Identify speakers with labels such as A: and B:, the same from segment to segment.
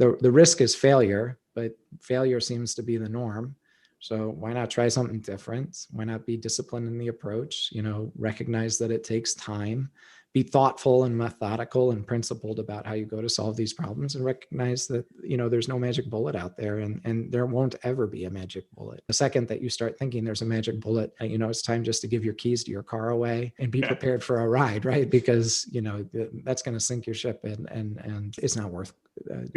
A: the risk is failure, but failure seems to be the norm. So why not try something different? Why not be disciplined in the approach? Recognize that it takes time, be thoughtful and methodical and principled about how you go to solve these problems, and recognize that, there's no magic bullet out there, and there won't ever be a magic bullet. The second that you start thinking there's a magic bullet, it's time just to give your keys to your car away and be prepared for a ride, right? Because, that's going to sink your ship, and it's not worth it.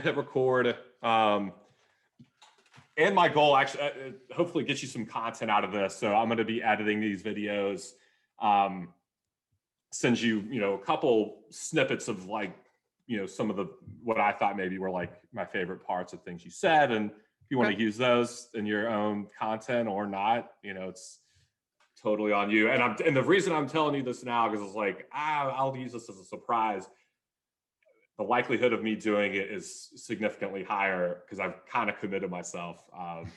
B: Hit record. And my goal actually, hopefully get you some content out of this. So I'm going to be editing these videos, send you, a couple snippets of some of what I thought maybe were like my favorite parts of things you said. And if you want to use those in your own content or not, it's totally on you. And the reason I'm telling you this now, because it's like, I'll use this as a surprise. The likelihood of me doing it is significantly higher because I've kind of committed myself, let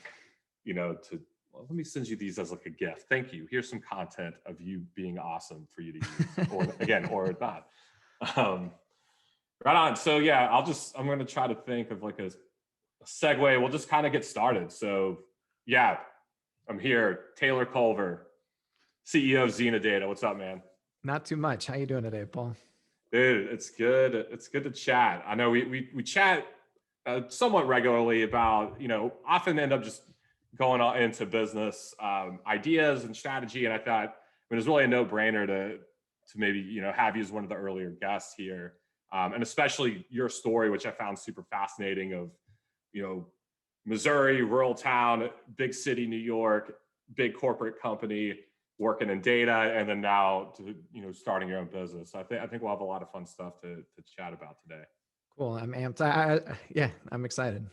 B: me send you these as like a gift. Thank you. Here's some content of you being awesome for you to use, or not. Right on. So yeah, I'm going to try to think of like a segue. We'll just kind of get started. So yeah, I'm here. Taylor Culver, CEO of XenoData. What's up, man?
A: Not too much. How you doing today, Paul?
B: Dude, it's good. It's good to chat. I know we chat somewhat regularly about, often end up just going into business ideas and strategy. And I thought it was really a no-brainer to maybe, have you as one of the earlier guests here. And especially your story, which I found super fascinating of, Missouri, rural town, big city, New York, big corporate company, working in data, and then now to starting your own business. So I think we'll have a lot of fun stuff to chat about today.
A: Cool. I'm amped. I'm excited.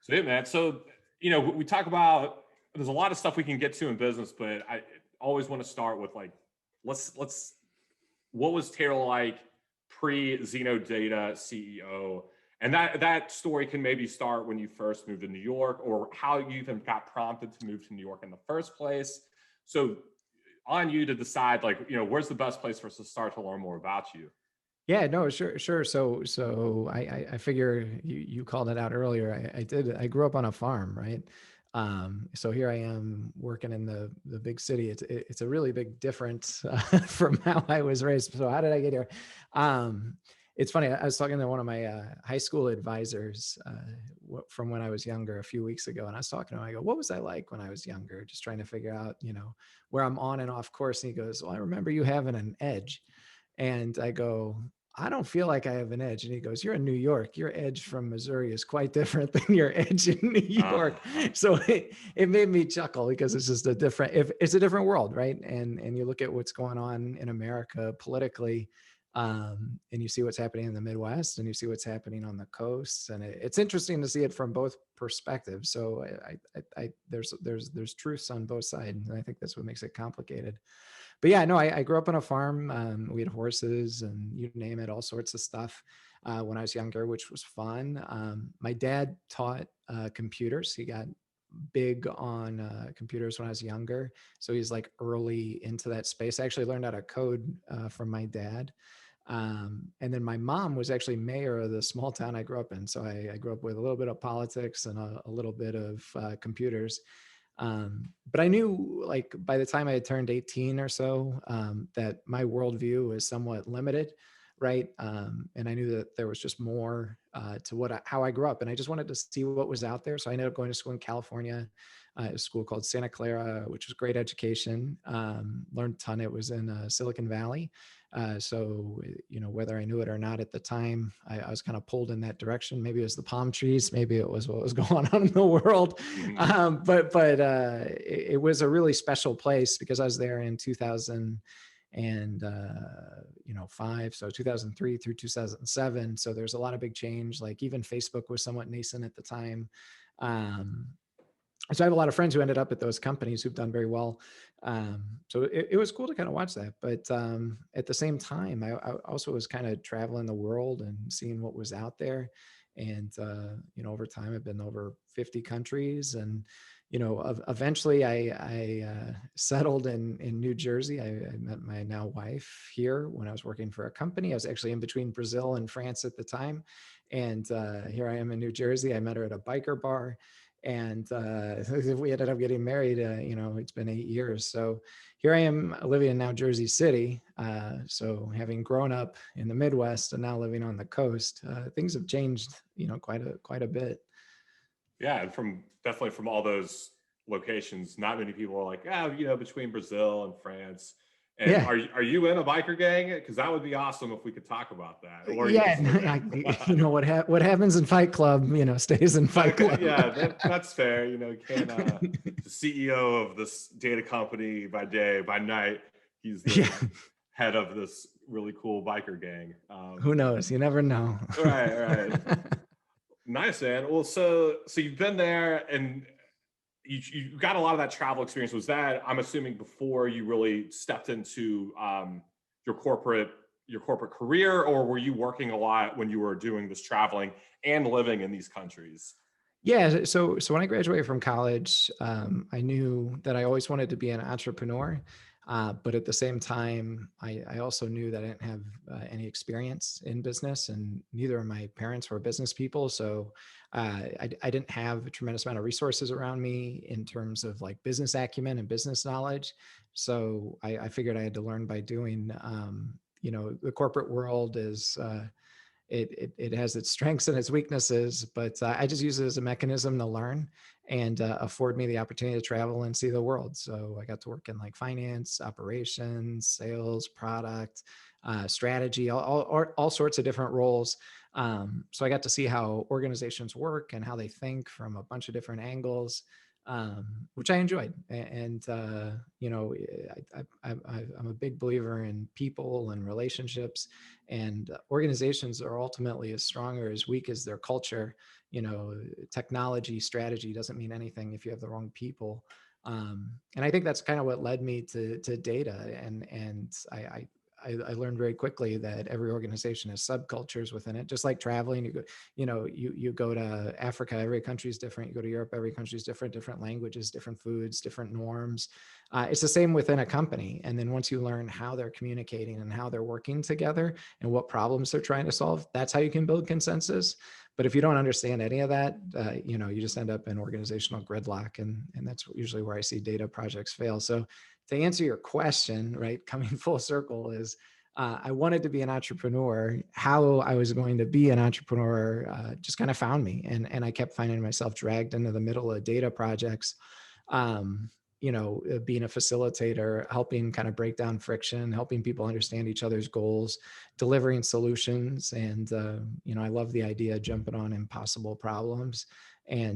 B: So man. So we talk about, there's a lot of stuff we can get to in business, but I always want to start with like, let's what was Taylor like pre-XenoData CEO? And that story can maybe start when you first moved to New York, or how you even got prompted to move to New York in the first place. So on you to decide, where's the best place for us to start to learn more about you?
A: Yeah, no, sure. So I figure you called it out earlier. I grew up on a farm, right? So here I am working in the big city. It's a really big difference from how I was raised. So how did I get here? It's funny. I was talking to one of my high school advisors from when I was younger a few weeks ago, and I was talking to him. I go, "What was I like when I was younger?" Just trying to figure out, where I'm on and off course. And he goes, "Well, I remember you having an edge," and I go, "I don't feel like I have an edge." And he goes, "You're in New York. Your edge from Missouri is quite different than your edge in New York." So it made me chuckle, because it's just it's a different world, right? And you look at what's going on in America politically, and you see what's happening in the Midwest, and you see what's happening on the coasts, and it's interesting to see it from both perspectives. So there's truths on both sides, and I think that's what makes it complicated. But yeah, no, I grew up on a farm. We had horses and you name it, all sorts of stuff when I was younger, which was fun. My dad taught computers. He got big on computers when I was younger. So he's like early into that space. I actually learned how to code from my dad. And then my mom was actually mayor of the small town I grew up in. So I grew up with a little bit of politics and a little bit of computers. But I knew, like, by the time I had turned 18 or so, that my worldview was somewhat limited, right? And I knew that there was just more to how I grew up, and I just wanted to see what was out there. So I ended up going to school in California, a school called Santa Clara, which was great education. Learned a ton. It was in Silicon Valley. So, whether I knew it or not at the time, I was kind of pulled in that direction. Maybe it was the palm trees, maybe it was what was going on in the world. But it was a really special place, because I was there in 2005, so 2003 through 2007. So there's a lot of big change. Like even Facebook was somewhat nascent at the time. So I have a lot of friends who ended up at those companies who've done very well. So it was cool to kind of watch that. But at the same time, I also was kind of traveling the world and seeing what was out there. And, over time, I've been over 50 countries, and, eventually I settled in New Jersey. I met my now wife here when I was working for a company. I was actually in between Brazil and France at the time. And here I am in New Jersey. I met her at a biker bar. And we ended up getting married. It's been 8 years. So here I am living in now Jersey City. So having grown up in the Midwest and now living on the coast, things have changed, quite a bit.
B: Yeah, and definitely from all those locations, not many people are like, between Brazil and France. And
A: Yeah.
B: are you in a biker gang? Because that would be awesome if we could talk about that. Or are you
A: Yeah.
B: just living?
A: What happens in Fight Club, stays in Fight
B: Okay,
A: Club.
B: yeah, that's fair. You can't the CEO of this data company by day, by night, he's
A: Yeah.
B: the head of this really cool biker gang.
A: Who knows? You never know.
B: Right, right. Nice, man. Well, so you've been there and you got a lot of that travel experience. Was that, I'm assuming, before you really stepped into your corporate your corporate career, or were you working a lot when you were doing this traveling and living in these countries?
A: Yeah. So when I graduated from college, I knew that I always wanted to be an entrepreneur. But at the same time, I also knew that I didn't have any experience in business, and neither of my parents were business people. So I didn't have a tremendous amount of resources around me in terms of like business acumen and business knowledge. So I figured I had to learn by doing. The corporate world is. It has its strengths and its weaknesses, but I just use it as a mechanism to learn and afford me the opportunity to travel and see the world. So I got to work in like finance, operations, sales, product, strategy, all sorts of different roles. So I got to see how organizations work and how they think from a bunch of different angles, which I enjoyed. And I'm a big believer in people and relationships, and organizations are ultimately as strong or as weak as their culture. Technology strategy doesn't mean anything if you have the wrong people. And I think that's kind of what led me to data. And I learned very quickly that every organization has subcultures within it, just like traveling. You go to Africa, every country is different. You go to Europe, every country is different languages, different foods, different norms. It's the same within a company. And then once you learn how they're communicating and how they're working together and what problems they're trying to solve, that's how you can build consensus. But if you don't understand any of that, you just end up in organizational gridlock. And that's usually where I see data projects fail. So to answer your question, right, coming full circle is, I wanted to be an entrepreneur. How I was going to be an entrepreneur just kind of found me. And I kept finding myself dragged into the middle of data projects. Being a facilitator, helping kind of break down friction, helping people understand each other's goals, delivering solutions. And, I love the idea of jumping on impossible problems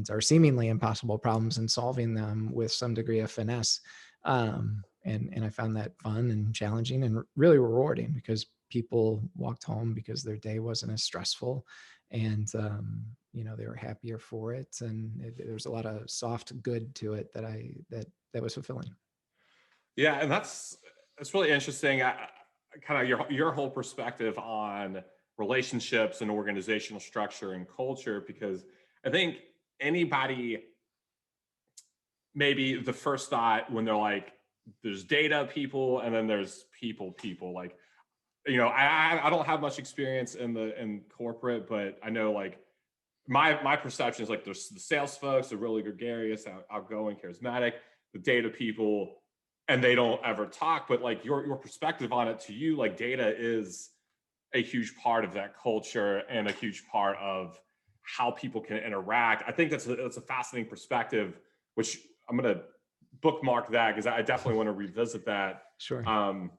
A: or seemingly impossible problems and solving them with some degree of finesse. And I found that fun and challenging and really rewarding, because people walked home because their day wasn't as stressful, and they were happier for it, and there was a lot of soft good to it that was fulfilling.
B: Yeah, and that's really interesting. Kind of your whole perspective on relationships and organizational structure and culture, because I think anybody, maybe the first thought when they're like, there's data people and then there's people, like, I don't have much experience in corporate, but I know, like, my perception is like there's the sales folks are really gregarious, outgoing, charismatic, the data people, and they don't ever talk. But like your perspective on it, to you, like, data is a huge part of that culture and a huge part of how people can interact. I think that's a fascinating perspective, which I'm going to bookmark that because I definitely want to revisit that.
A: Sure.
B: Um,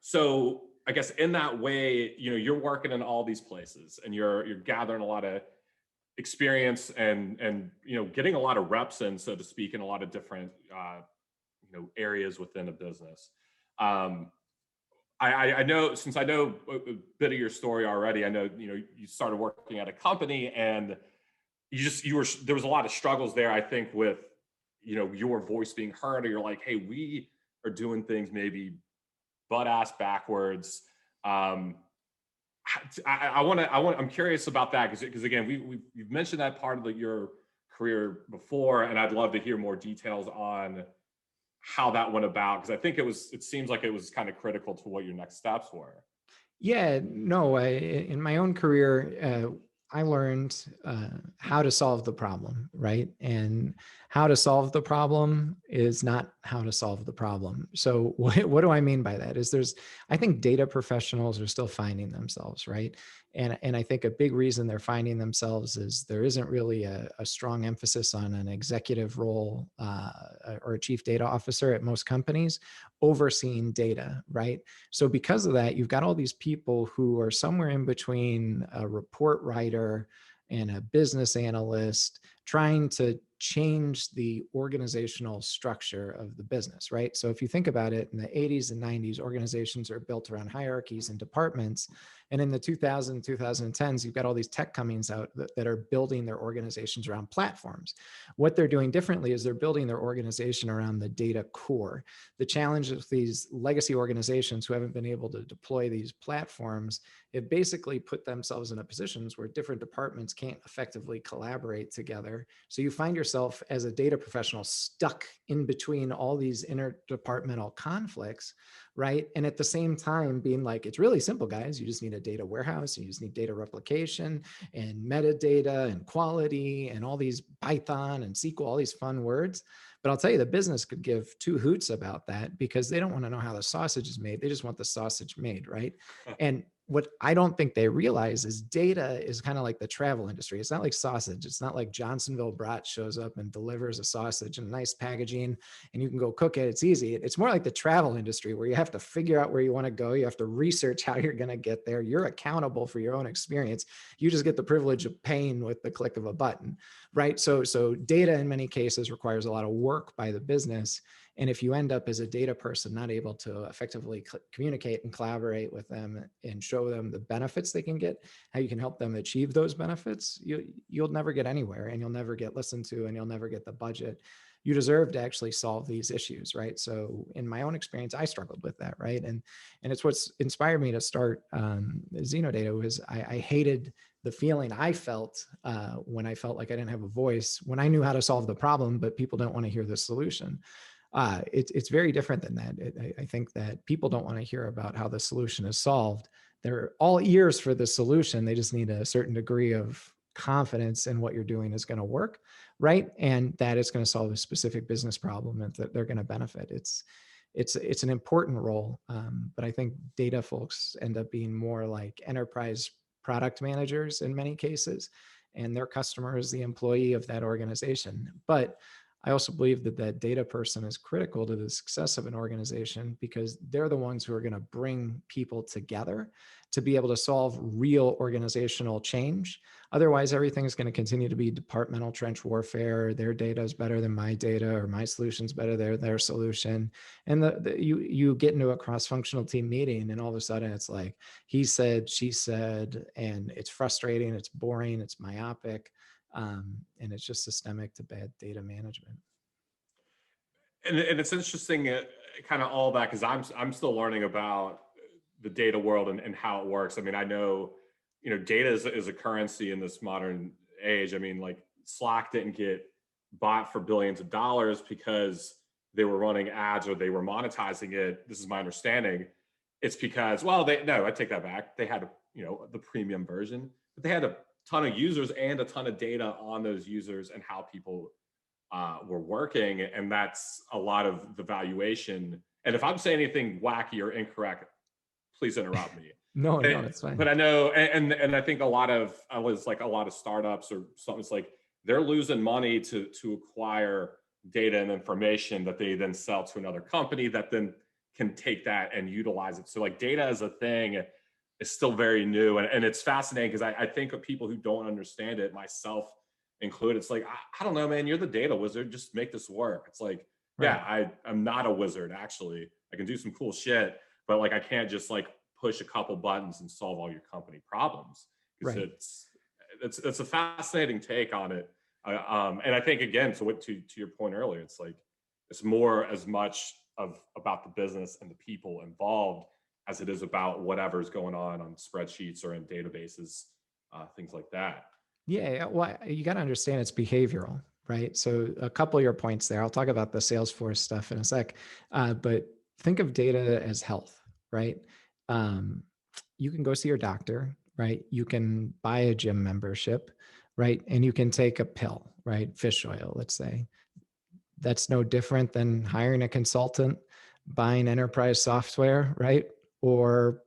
B: so I guess in that way, you're working in all these places and you're gathering a lot of experience and getting a lot of reps in, so to speak, in a lot of different areas within a business. um, I know, since I know a bit of your story already, I know you started working at a company and there was a lot of struggles there, I think, with your voice being heard, or you're like, hey, we are doing things maybe butt ass backwards. um, I'm curious about that, because again, you've mentioned that part of your career before, and I'd love to hear more details on how that went about, because I think it seems like it was kind of critical to what your next steps were.
A: Yeah, no, in my own career, I learned how to solve the problem, right? And how to solve the problem is not how to solve the problem. So, what do I mean by that? I think data professionals are still finding themselves, right? And I think a big reason they're finding themselves is there isn't really a strong emphasis on an executive role or a chief data officer at most companies overseeing data, right? So because of that, you've got all these people who are somewhere in between a report writer and a business analyst trying to change the organizational structure of the business, right? So if you think about it, in the 80s and 90s, organizations are built around hierarchies and departments. And in the 2000s, 2010s, you've got all these tech companies out that are building their organizations around platforms. What they're doing differently is they're building their organization around the data core. The challenge with these legacy organizations who haven't been able to deploy these platforms have basically put themselves in a positions where different departments can't effectively collaborate together. So you find yourself as a data professional stuck in between all these interdepartmental conflicts, right? And at the same time being like, it's really simple, guys. You just need a data warehouse, you just need data replication and metadata and quality and all these Python and SQL, all these fun words. But I'll tell you, the business could give two hoots about that because they don't want to know how the sausage is made. They just want the sausage made, right? And what I don't think they realize is data is kind of like the travel industry. It's not like sausage. It's not like Johnsonville Brat shows up and delivers a sausage in nice packaging and you can go cook it. It's easy. It's more like the travel industry where you have to figure out where you want to go. You have to research how you're going to get there. You're accountable for your own experience. You just get the privilege of paying with the click of a button, right? So data in many cases requires a lot of work by the business. And if you end up as a data person not able to effectively communicate and collaborate with them and show them the benefits they can get, how you can help them achieve those benefits, you'll never get anywhere and you'll never get listened to and you'll never get the budget you deserve to actually solve these issues, right? So in my own experience, I struggled with that, right? And it's what's inspired me to start XenoData was I hated the feeling I felt when I felt like I didn't have a voice, when I knew how to solve the problem, but people don't want to hear the solution. It's very different than that. I think that people don't want to hear about how the solution is solved. They're all ears for the solution. They just need a certain degree of confidence in what you're doing is going to work, right? And that it's going to solve a specific business problem and that they're going to benefit. It's an important role, but I think data folks end up being more like enterprise product managers in many cases, and their customer is the employee of that organization. But I also believe that that data person is critical to the success of an organization because they're the ones who are going to bring people together to be able to solve real organizational change. Otherwise, everything is going to continue to be departmental trench warfare. Their data is better than my data, or my solution's better than their solution. And you get into a cross-functional team meeting, and all of a sudden it's like he said, she said, and it's frustrating, it's boring, it's myopic. And it's just systemic to bad data management.
B: And it's interesting, kind of all that, because I'm still learning about the data world and how it works. I mean, I know, data is a currency in this modern age. I mean, like Slack didn't get bought for billions of dollars because they were running ads or they were monetizing it. This is my understanding. It's because, well, no, I take that back. They had, the premium version, but they had a ton of users and a ton of data on those users and how people were working. And that's a lot of the valuation. And if I'm saying anything wacky or incorrect, please interrupt me.
A: No, no,
B: But,
A: that's fine.
B: but I know, and I think I was like a lot of startups or something. It's like they're losing money to acquire data and information that they then sell to another company that then can take that and utilize it. So like data as a thing is still very new, and it's fascinating because I think of people who don't understand it, myself included. It's like I don't know, man. You're the data wizard. Just make this work. It's like,
A: Right,
B: yeah, I'm not a wizard actually. I can do some cool shit, but like I can't just like push a couple buttons and solve all your company problems, because
A: right.
B: it's a fascinating take on it. And I think again, to your point earlier, it's like it's more as much of about the business and the people involved as it is about whatever's going on spreadsheets or in databases, things like that.
A: Yeah, well, you got to understand it's behavioral, right? So a couple of your points there. I'll talk about the Salesforce stuff in a sec, but think of data as health, right? Um, you can go see your doctor, right? You can buy a gym membership, right? And you can take a pill, right? Fish oil, let's say. That's no different than hiring a consultant, buying enterprise software, right? Or,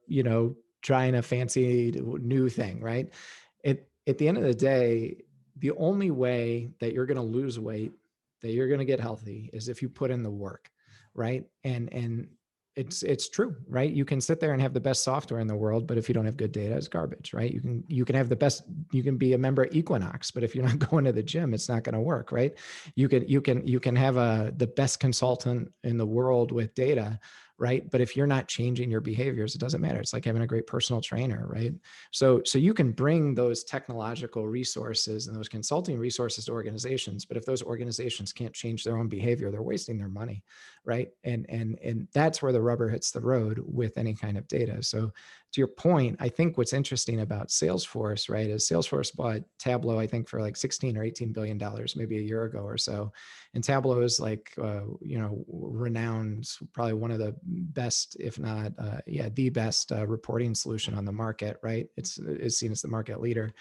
A: trying a fancy new thing, right? At the end of the day, the only way that you're going to lose weight, that you're going to get healthy is if you put in the work, right? And it's true, right? You can sit there and have the best software in the world, but if you don't have good data, it's garbage, right? You can have the best, you can be a member of Equinox, but if you're not going to the gym, it's not going to work, right? You can have the best consultant in the world with data, right? But if you're not changing your behaviors, it doesn't matter. It's like having a great personal trainer, right? So you can bring those technological resources and those consulting resources to organizations, but if those organizations can't change their own behavior, they're wasting their money, right? And that's where the rubber hits the road with any kind of data. So to your point, I think what's interesting about Salesforce, right, is Salesforce bought Tableau, I think, for like 16 or 18 billion dollars, maybe a year ago or so. And Tableau is like, renowned, probably one of the best, if not, the best reporting solution on the market, right? It's seen as the market leader.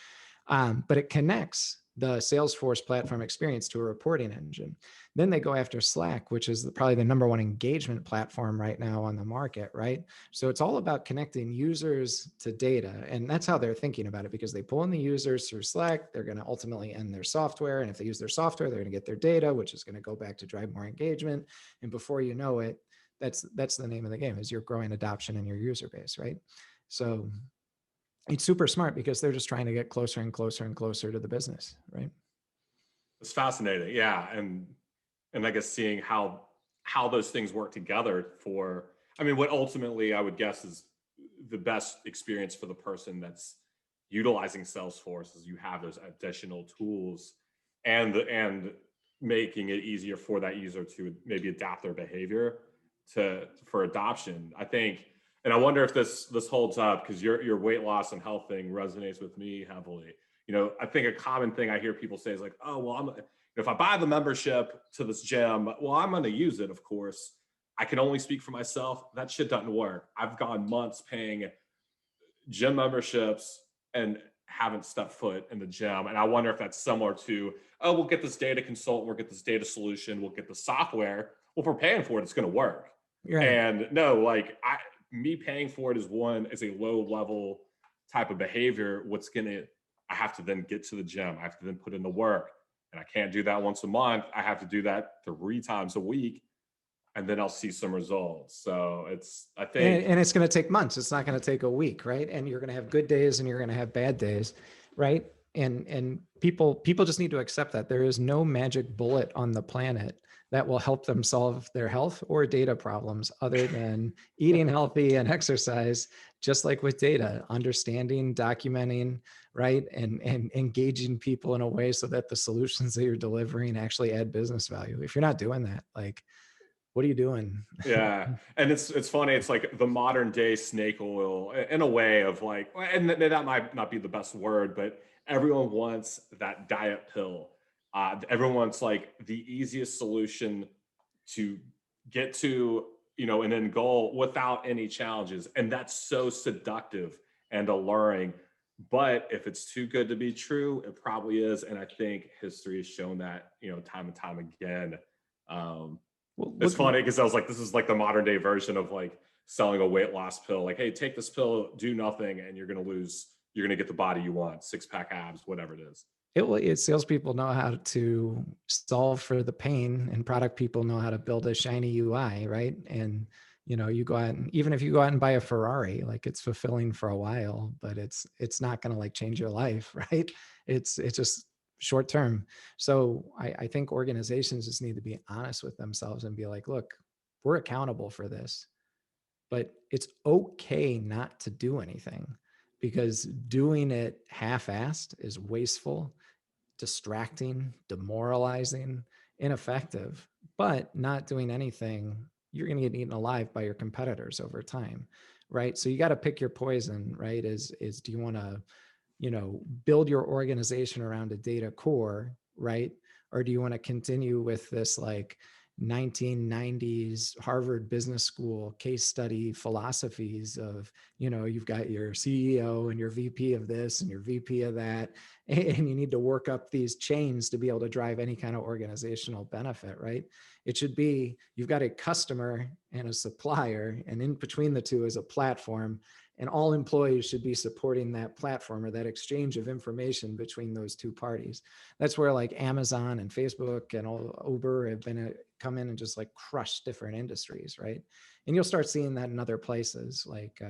A: But it connects the Salesforce platform experience to a reporting engine. Then they go after Slack, which is probably the number one engagement platform right now on the market, right? So it's all about connecting users to data. And that's how they're thinking about it, because they pull in the users through Slack. They're going to ultimately end their software. And if they use their software, they're going to get their data, which is going to go back to drive more engagement. And before you know it, that's the name of the game, is you're growing adoption in your user base, right? So it's super smart because they're just trying to get closer and closer and closer to the business, right?
B: It's fascinating, yeah, and I guess seeing how those things work together for, I mean, what ultimately I would guess is the best experience for the person that's utilizing Salesforce is you have those additional tools and making it easier for that user to maybe adapt their behavior to for adoption. I think, and I wonder if this holds up, because your weight loss and health thing resonates with me heavily. I think a common thing I hear people say is like, oh, well, if I buy the membership to this gym, well, I'm going to use it, of course. I can only speak for myself. That shit doesn't work. I've gone months paying gym memberships and haven't stepped foot in the gym. And I wonder if that's similar to, oh, we'll get this data consultant, we'll get this data solution, we'll get the software. Well, if we're paying for it, it's going to work.
A: Right.
B: And no, like me paying for it is a low level type of behavior. I have to then get to the gym. I have to then put in the work. And I can't do that once a month. I have to do that 3 times a week, and then I'll see some results. So I
A: and,
B: think,
A: and it's going to take months. It's not going to take a week, right? And you're going to have good days and you're going to have bad days, right? And people just need to accept that there is no magic bullet on the planet that will help them solve their health or data problems other than eating healthy and exercise. Just like with data, understanding, documenting, right, and engaging people in a way so that the solutions that you're delivering actually add business value. If you're not doing that, like, what are you doing?
B: yeah. And it's funny. It's like the modern day snake oil in a way of like, and that might not be the best word, but everyone wants that diet pill. Everyone wants like the easiest solution to get to, an end goal without any challenges. And that's so seductive and alluring. But if it's too good to be true, it probably is. And I think history has shown that, time and time again. Um,
A: Well,
B: it's
A: look,
B: funny because I was like, this is like the modern day version of like selling a weight loss pill. Like, hey, take this pill, do nothing, and you're gonna get the body you want, 6-pack abs, whatever it is.
A: salespeople know how to solve for the pain, and product people know how to build a shiny UI, right? And you go out, and even if you go out and buy a Ferrari, like, it's fulfilling for a while, but it's not going to like change your life, right? It's just short term. So I think organizations just need to be honest with themselves and be like, look, we're accountable for this, but it's okay not to do anything, because doing it half-assed is wasteful, distracting, demoralizing, ineffective. But not doing anything, you're going to get eaten alive by your competitors over time, right? So you got to pick your poison, right? Is do you want to build your organization around a data core, right? Or do you want to continue with this like 1990s Harvard Business School case study philosophies of, you've got your CEO and your VP of this and your VP of that, and you need to work up these chains to be able to drive any kind of organizational benefit, right? It should be, you've got a customer and a supplier, and in between the two is a platform, and all employees should be supporting that platform or that exchange of information between those two parties. That's where like Amazon and Facebook and all Uber have been come in and just like crush different industries, right? And you'll start seeing that in other places like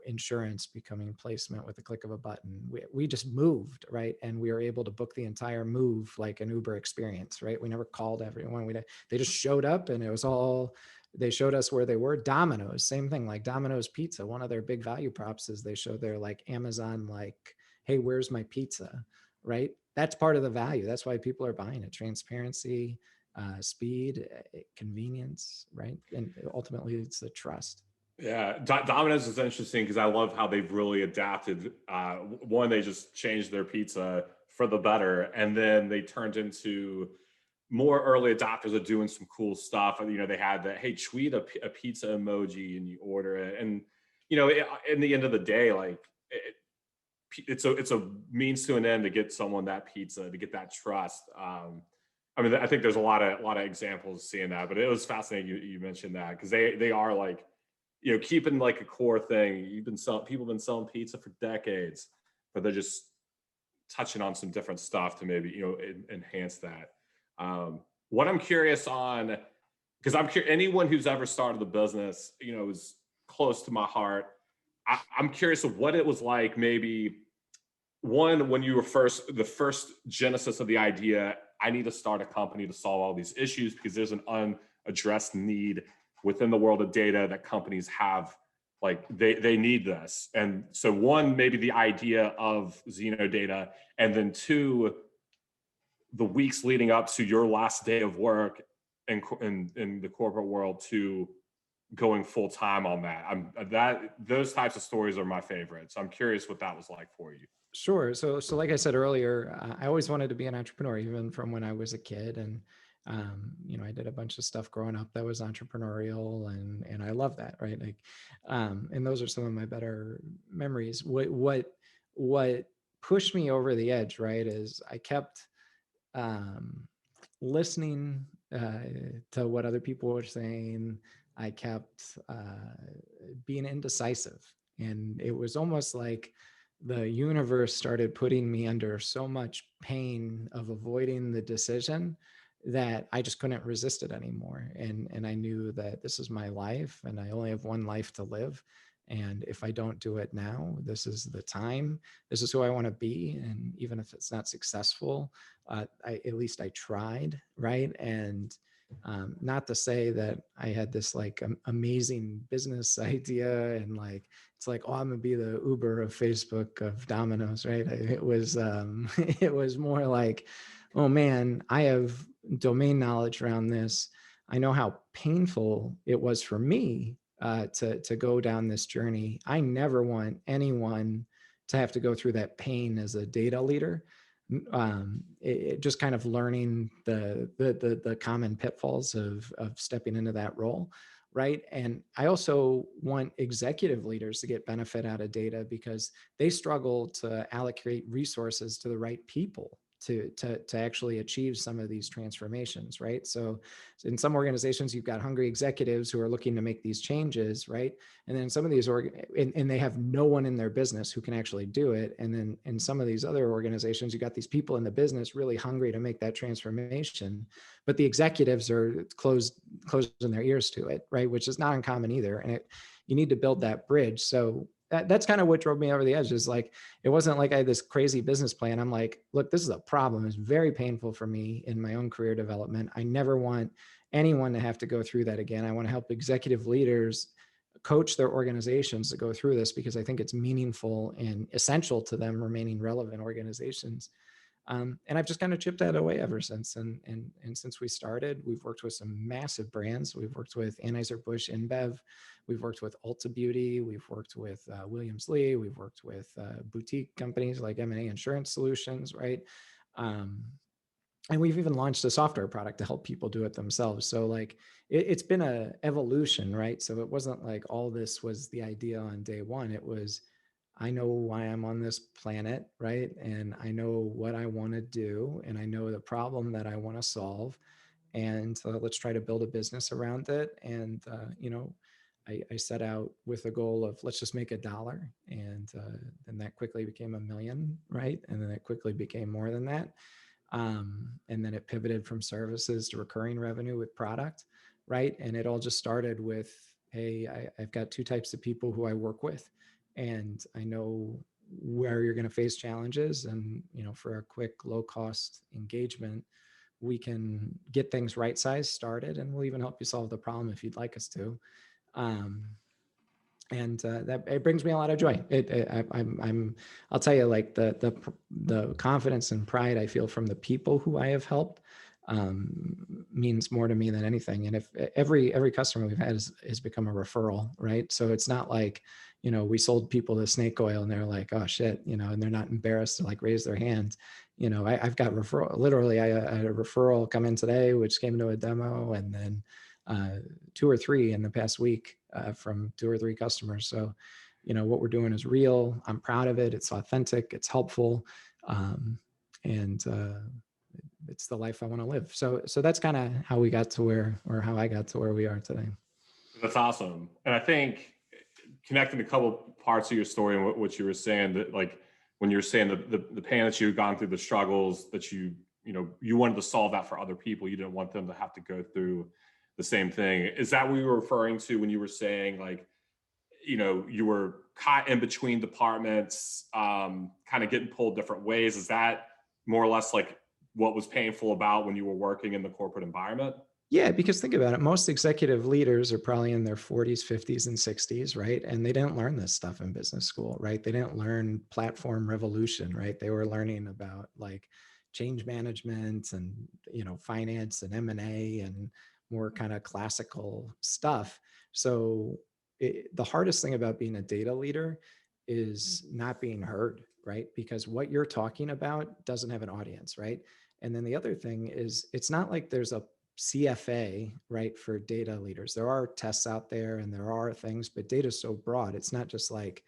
A: insurance becoming placement with the click of a button. We just moved, right? And we were able to book the entire move like an Uber experience, right? We never called everyone. They just showed up, and it was all, they showed us where they were. Domino's, same thing, like Domino's Pizza. One of their big value props is they show their like Amazon, like, hey, where's my pizza, right? That's part of the value. That's why people are buying it. Transparency, speed, convenience, right? And ultimately it's the trust.
B: Yeah, Domino's is interesting because I love how they've really adapted. One, they just changed their pizza for the better, and then they turned into more early adopters of doing some cool stuff. They had the, hey, tweet a pizza emoji and you order it, and in the end of the day, like it's a means to an end to get someone that pizza, to get that trust. I mean, I think there's a lot of examples seeing that, but it was fascinating you mentioned that because they are like, keeping like a core thing. People have been selling pizza for decades, but they're just touching on some different stuff to maybe enhance that. What I'm curious on, because I'm curious, anyone who's ever started a business, is close to my heart. I'm curious of what it was like, maybe one, when you were the first genesis of the idea, I need to start a company to solve all these issues because there's an unaddressed need within the world of data that companies have. Like they need this. And so one, maybe the idea of XenoData, and then two, the weeks leading up to your last day of work in the corporate world to going full time on that. Those types of stories are my favorites. I'm curious what that was like for you.
A: Sure. So like I said earlier, I always wanted to be an entrepreneur, even from when I was a kid. And, I did a bunch of stuff growing up that was entrepreneurial, and I love that. Right. Like, and those are some of my better memories. What pushed me over the edge, right, is I kept, listening, to what other people were saying. I kept, being indecisive. And it was almost like the universe started putting me under so much pain of avoiding the decision that I just couldn't resist it anymore. And I knew that this is my life and I only have one life to live. And if I don't do it now, this is the time. This is who I want to be. And even if it's not successful, at least I tried, right? And not to say that I had this like amazing business idea and like it's like, oh, I'm gonna be the Uber of Facebook of Domino's, right? It was it was more like, oh man, I have domain knowledge around this. I know how painful it was for me, to go down this journey. I never want anyone to have to go through that pain as a data leader. Just kind of learning the common pitfalls of stepping into that role, right? And I also want executive leaders to get benefit out of data because they struggle to allocate resources to the right people to actually achieve some of these transformations, right? So in some organizations, you've got hungry executives who are looking to make these changes, right? And then some of these and they have no one in their business who can actually do it. And then in some of these other organizations, you got these people in the business really hungry to make that transformation, but the executives are closing their ears to it, right? Which is not uncommon either. And you need to build that bridge. So that's kind of what drove me over the edge. Is like, it wasn't like I had this crazy business plan. I'm like, look, this is a problem. It's very painful for me in my own career development. I never want anyone to have to go through that again. I want to help executive leaders coach their organizations to go through this because I think it's meaningful and essential to them remaining relevant organizations. And I've just kind of chipped that away ever since. And since we started, we've worked with some massive brands. We've worked with Anheuser-Busch InBev. We've worked with Ulta Beauty. We've worked with Williams Lee. We've worked with boutique companies like M&A Insurance Solutions, right? Um, and we've even launched a software product to help people do it themselves. So like it's been a evolution, right? So it wasn't like all this was the idea on day one. It was, I know why I'm on this planet, right? And I know what I want to do, and I know the problem that I want to solve. And let's try to build a business around it. And I set out with a goal of let's just make $1, and then that quickly became 1 million, right? And then it quickly became more than that. And then it pivoted from services to recurring revenue with product, right? And it all just started with, hey, I've got two types of people who I work with, and I know where you're going to face challenges. And for a quick, low cost engagement, we can get things right size started, and we'll even help you solve the problem if you'd like us to. Um, and that it brings me a lot of joy. I'll tell you, like the confidence and pride I feel from the people who I have helped means more to me than anything. And if every customer we've had has become a referral, right? So it's not like, we sold people the snake oil and they're like, oh shit, and they're not embarrassed to like raise their hands. I've got referral. Literally, I had a referral come in today, which came to a demo, and then 2 or 3 in the past week from 2 or 3 customers. So, what we're doing is real. I'm proud of it. It's authentic. It's helpful, and it's the life I want to live. So that's kind of how we got to how I got to where we are today.
B: That's awesome. And I think connecting a couple parts of your story and what you were saying, that like when you were saying the pain that you've gone through, the struggles that you wanted to solve that for other people, you didn't want them to have to go through the same thing. Is that what you were referring to when you were saying like, you were caught in between departments, kind of getting pulled different ways? Is that more or less like what was painful about when you were working in the corporate environment?
A: Yeah, because think about it. Most executive leaders are probably in their 40s, 50s, and 60s, right? And they didn't learn this stuff in business school, right? They didn't learn platform revolution, right? They were learning about like change management and, finance and M&A and more kind of classical stuff. So the hardest thing about being a data leader is not being heard, right? Because what you're talking about doesn't have an audience, right? And then the other thing is it's not like there's a CFA, right, for data leaders. There are tests out there and there are things, but data is so broad. It's not just like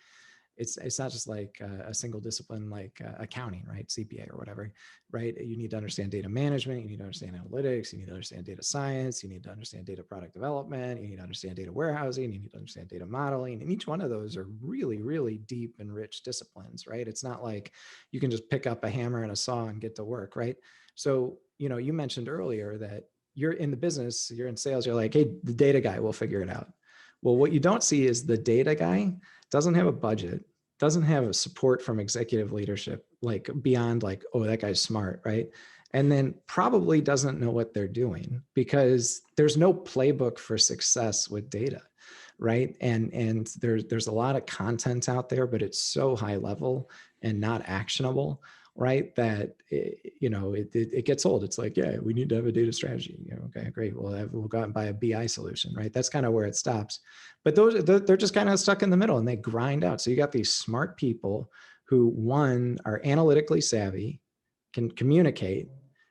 A: it's not just like a single discipline like accounting, right, CPA or whatever, right? You need to understand data management. You need to understand analytics. You need to understand data science. You need to understand data product development. You need to understand data warehousing. You need to understand data modeling. And each one of those are really, really deep and rich disciplines, right? It's not like you can just pick up a hammer and a saw and get to work, right? So, you mentioned earlier that you're in the business, you're in sales, you're like, hey, the data guy will figure it out. Well, what you don't see is the data guy doesn't have a budget, doesn't have a support from executive leadership, like beyond like, oh, that guy's smart, right? And then probably doesn't know what they're doing because there's no playbook for success with data, right? And there's a lot of content out there, but it's so high level and not actionable, right? That it gets old. It's like, yeah, we need to have a data strategy. Okay, great. We'll go out and buy a BI solution, right? That's kind of where it stops. But they're just kind of stuck in the middle and they grind out. So you got these smart people who, one, are analytically savvy, can communicate,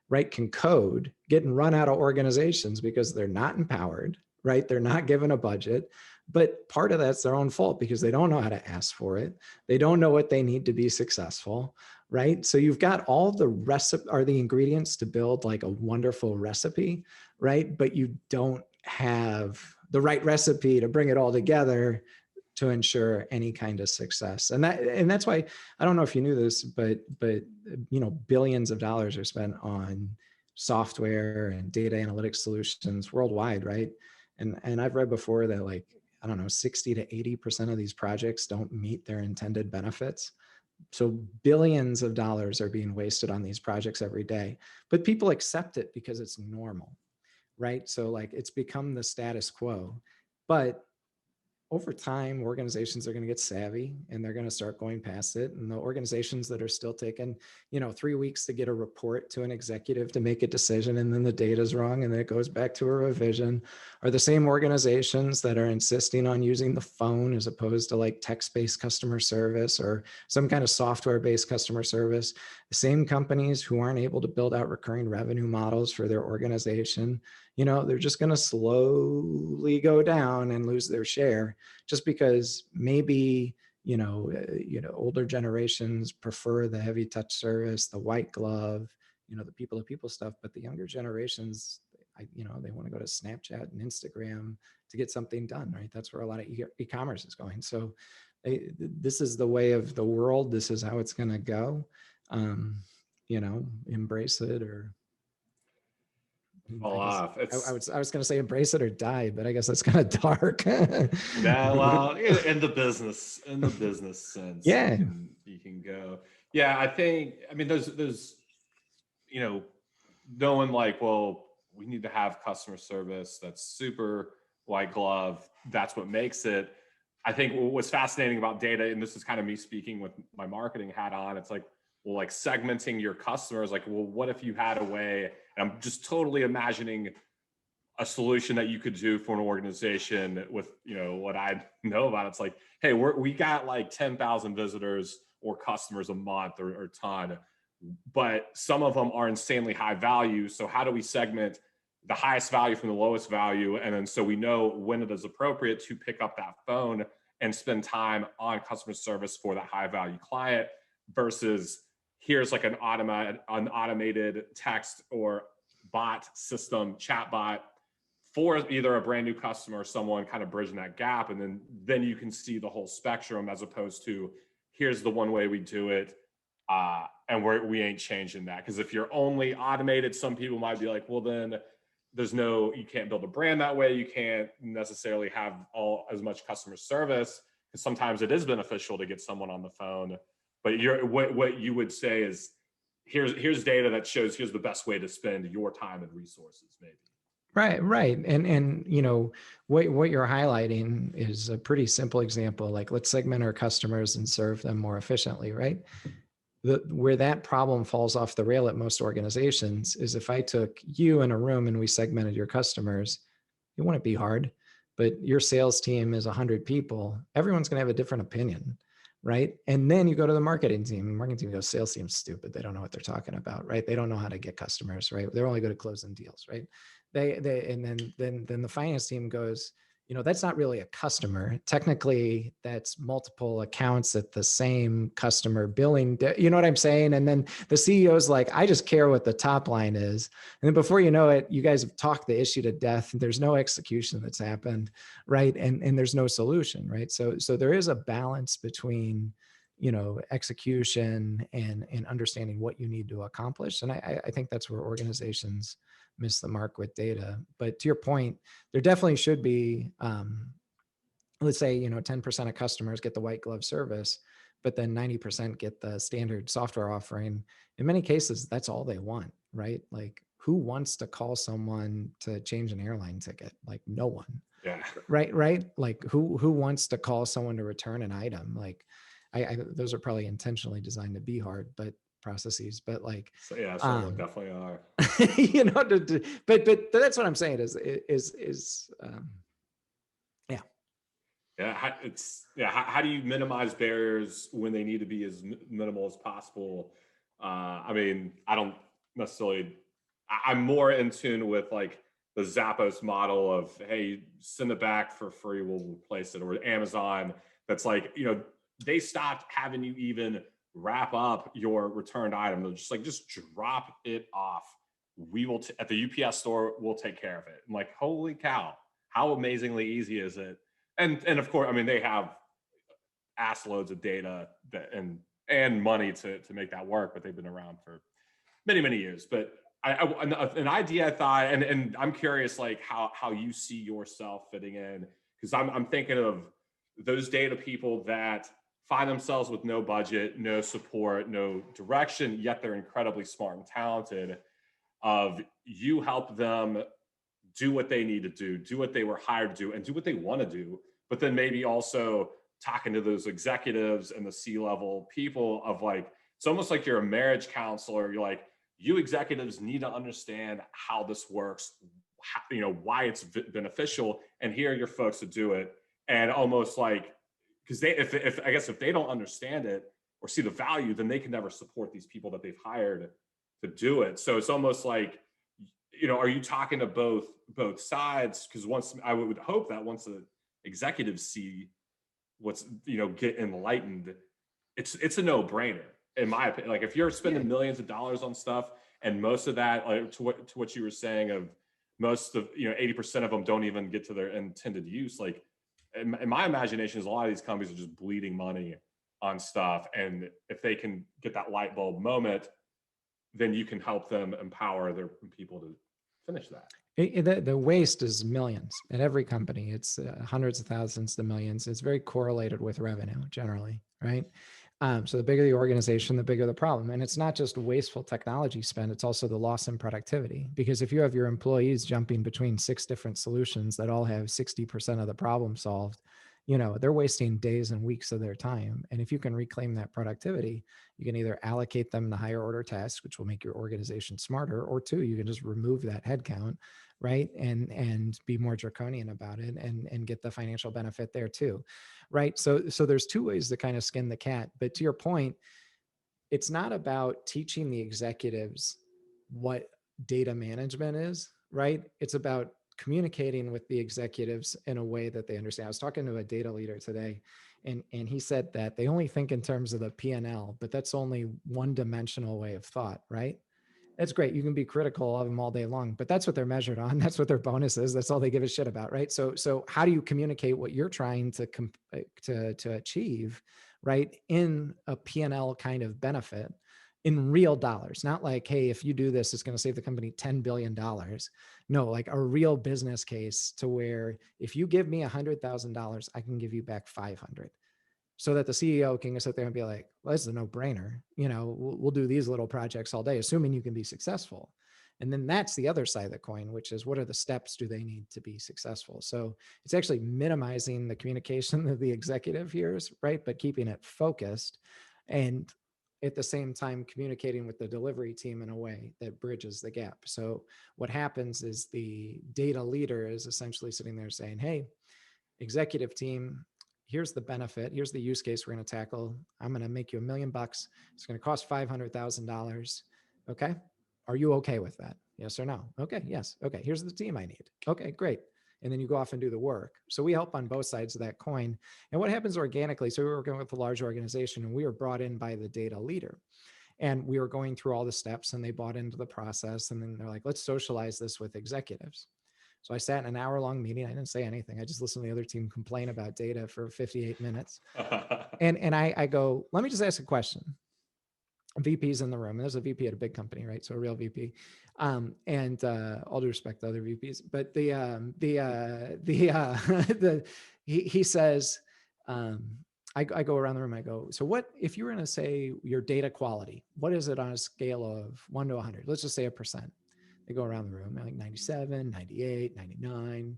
A: right? Can code, getting run out of organizations because they're not empowered, right? They're not given a budget. But part of that's their own fault because they don't know how to ask for it. They don't know what they need to be successful, right? So you've got all the recipe or the ingredients to build like a wonderful recipe, right? But you don't have the right recipe to bring it all together to ensure any kind of success. And that's why, I don't know if you knew this, but billions of dollars are spent on software and data analytics solutions worldwide, right? And I've read before that like, I don't know, 60 to 80% of these projects don't meet their intended benefits. So billions of dollars are being wasted on these projects every day, but people accept it because it's normal, right? So like it's become the status quo. But over time, organizations are going to get savvy and they're going to start going past it. And the organizations that are still taking, 3 weeks to get a report to an executive to make a decision, and then the data is wrong, and then it goes back to a revision, are the same organizations that are insisting on using the phone as opposed to like text-based customer service or some kind of software-based customer service. The same companies who aren't able to build out recurring revenue models for their organization, they're just going to slowly go down and lose their share, just because maybe older generations prefer the heavy touch service, the white glove, the people to people stuff, but the younger generations, they want to go to Snapchat and Instagram to get something done, right? That's where a lot of e-commerce is going. So this is the way of the world. This is how it's going to go. Embrace it or
B: Fall
A: I guess
B: off.
A: I was going to say embrace it or die, but I guess that's kind of dark.
B: Yeah, well, in the business sense,
A: Yeah.
B: you can go. Yeah, I mean, there's knowing like, well, we need to have customer service that's super white glove. That's what makes it. I think what's fascinating about data, and this is kind of me speaking with my marketing hat on, it's like, well, like segmenting your customers, like, well, what if you had a way, and I'm just totally imagining a solution that you could do for an organization with, what I know about. It's like, hey, we got like 10,000 visitors or customers a month or a ton, but some of them are insanely high value. So how do we segment the highest value from the lowest value? And then so we know when it is appropriate to pick up that phone and spend time on customer service for that high value client versus here's like an automated text or bot system, chat bot for either a brand new customer or someone kind of bridging that gap. And then you can see the whole spectrum as opposed to here's the one way we do it. And we ain't changing that. Because if you're only automated, some people might be like, well, then you can't build a brand that way. You can't necessarily have as much customer service, because sometimes it is beneficial to get someone on the phone. But what you would say is here's data that shows here's the best way to spend your time and resources, maybe.
A: Right. And what you're highlighting is a pretty simple example. Like, let's segment our customers and serve them more efficiently, right? Where that problem falls off the rail at most organizations is if I took you in a room and we segmented your customers, it wouldn't be hard, but your sales team is 100 people. Everyone's going to have a different opinion, right? And then you go to the marketing team. The marketing team goes, sales team's stupid. They don't know what they're talking about, right? They don't know how to get customers, right? They're only good at closing deals, right? And then the finance team goes, that's not really a customer. Technically, that's multiple accounts at the same customer billing. You know what I'm saying? And then the CEO's like, I just care what the top line is. And then before you know it, you guys have talked the issue to death. And there's no execution that's happened, right? And there's no solution, right? So there is a balance between execution and understanding what you need to accomplish. And I think that's where organizations miss the mark with data. But to your point, there definitely should be, let's say, 10% of customers get the white glove service, but then 90% get the standard software offering. In many cases, that's all they want, right? Like, who wants to call someone to change an airline ticket? Like, no one.
B: Yeah.
A: Right. Like, who wants to call someone to return an item? Like, those are probably intentionally designed to be hard, but processes, but like,
B: So yeah, some of them definitely are.
A: but that's what I'm saying yeah.
B: Yeah, how do you minimize barriers when they need to be as minimal as possible? I mean, I don't necessarily. I'm more in tune with like the Zappos model of, hey, send it back for free, we'll replace it, or Amazon. That's like, they stopped having you even wrap up your returned item. They're just like, just drop it off. We will at the UPS store. We'll take care of it. I'm like, holy cow! How amazingly easy is it? And of course, I mean, they have ass loads of data and money to make that work, but they've been around for many years. But an idea I thought, and I'm curious, like how you see yourself fitting in, because I'm thinking of those data people that find themselves with no budget, no support, no direction, yet they're incredibly smart and talented. Of you help them do what they need to do what they were hired to do, and do what they want to do but then maybe also talking to those executives and the C-level people of like, it's almost like you're a marriage counselor. You're like, you executives need to understand how this works, how, why it's beneficial, and here are your folks to do it. And almost like, because they, if I guess if they don't understand it or see the value, then they can never support these people that they've hired to do it. So it's almost like, are you talking to both sides? Because once I would hope that once the executives see what's get enlightened, it's a no-brainer in my opinion. Like if you're
A: Yeah.
B: spending millions of dollars on stuff, and most of that, like to what you were saying, of most of 80% of them don't even get to their intended use. Like in my imagination, is a lot of these companies are just bleeding money on stuff, and if they can get that light bulb moment, then you can help them empower their people to finish that.
A: The waste is millions at every company. It's hundreds of thousands to millions. It's very correlated with revenue generally, right? So the bigger the organization, the bigger the problem. And it's not just wasteful technology spend, it's also the loss in productivity. Because if you have your employees jumping between 6 different solutions that all have 60% of the problem solved, they're wasting days and weeks of their time. And if you can reclaim that productivity, you can either allocate them to higher order tasks, which will make your organization smarter, or two, you can just remove that headcount, right? And be more draconian about it and get the financial benefit there too, right? So there's two ways to kind of skin the cat. But to your point, it's not about teaching the executives what data management is, right? It's about communicating with the executives in a way that they understand. I was talking to a data leader today, and he said that they only think in terms of the P&L, but that's only one dimensional way of thought, right? That's great. You can be critical of them all day long, but that's what they're measured on. That's what their bonus is. That's all they give a shit about, right? So how do you communicate what you're trying to achieve, right, in a P&L kind of benefit in real dollars? Not like, hey, if you do this, it's going to save the company $10 billion. No, like a real business case to where if you give me $100,000, I can give you back 500, so that the CEO can sit there and be like, well, this is a no-brainer. We'll do these little projects all day, assuming you can be successful. And then that's the other side of the coin, which is what are the steps do they need to be successful? So it's actually minimizing the communication of the executive here, right? But keeping it focused and at the same time communicating with the delivery team in a way that bridges the gap. So what happens is the data leader is essentially sitting there saying, hey, executive team, here's the benefit. Here's the use case we're going to tackle. I'm going to make you $1 million. It's going to cost $500,000. Okay. Are you okay with that? Yes or no? Okay. Yes. Okay. Here's the team I need. Okay, great. And then you go off and do the work. So we help on both sides of that coin. And what happens organically? So we were working with a large organization and we were brought in by the data leader. And we were going through all the steps and they bought into the process. And then they're like, let's socialize this with executives. So I sat in an hour-long meeting. I didn't say anything. I just listened to the other team complain about data for 58 minutes. And I go, let me just ask a question. VP's in the room. There's a VP at a big company, right? So a real VP. And all due respect to other VPs, but he says, I go around the room. I go, so what if you were going to say your data quality? What is it on a scale of 1 to 100? Let's just say a percent. They go around the room, like 97, 98, 99.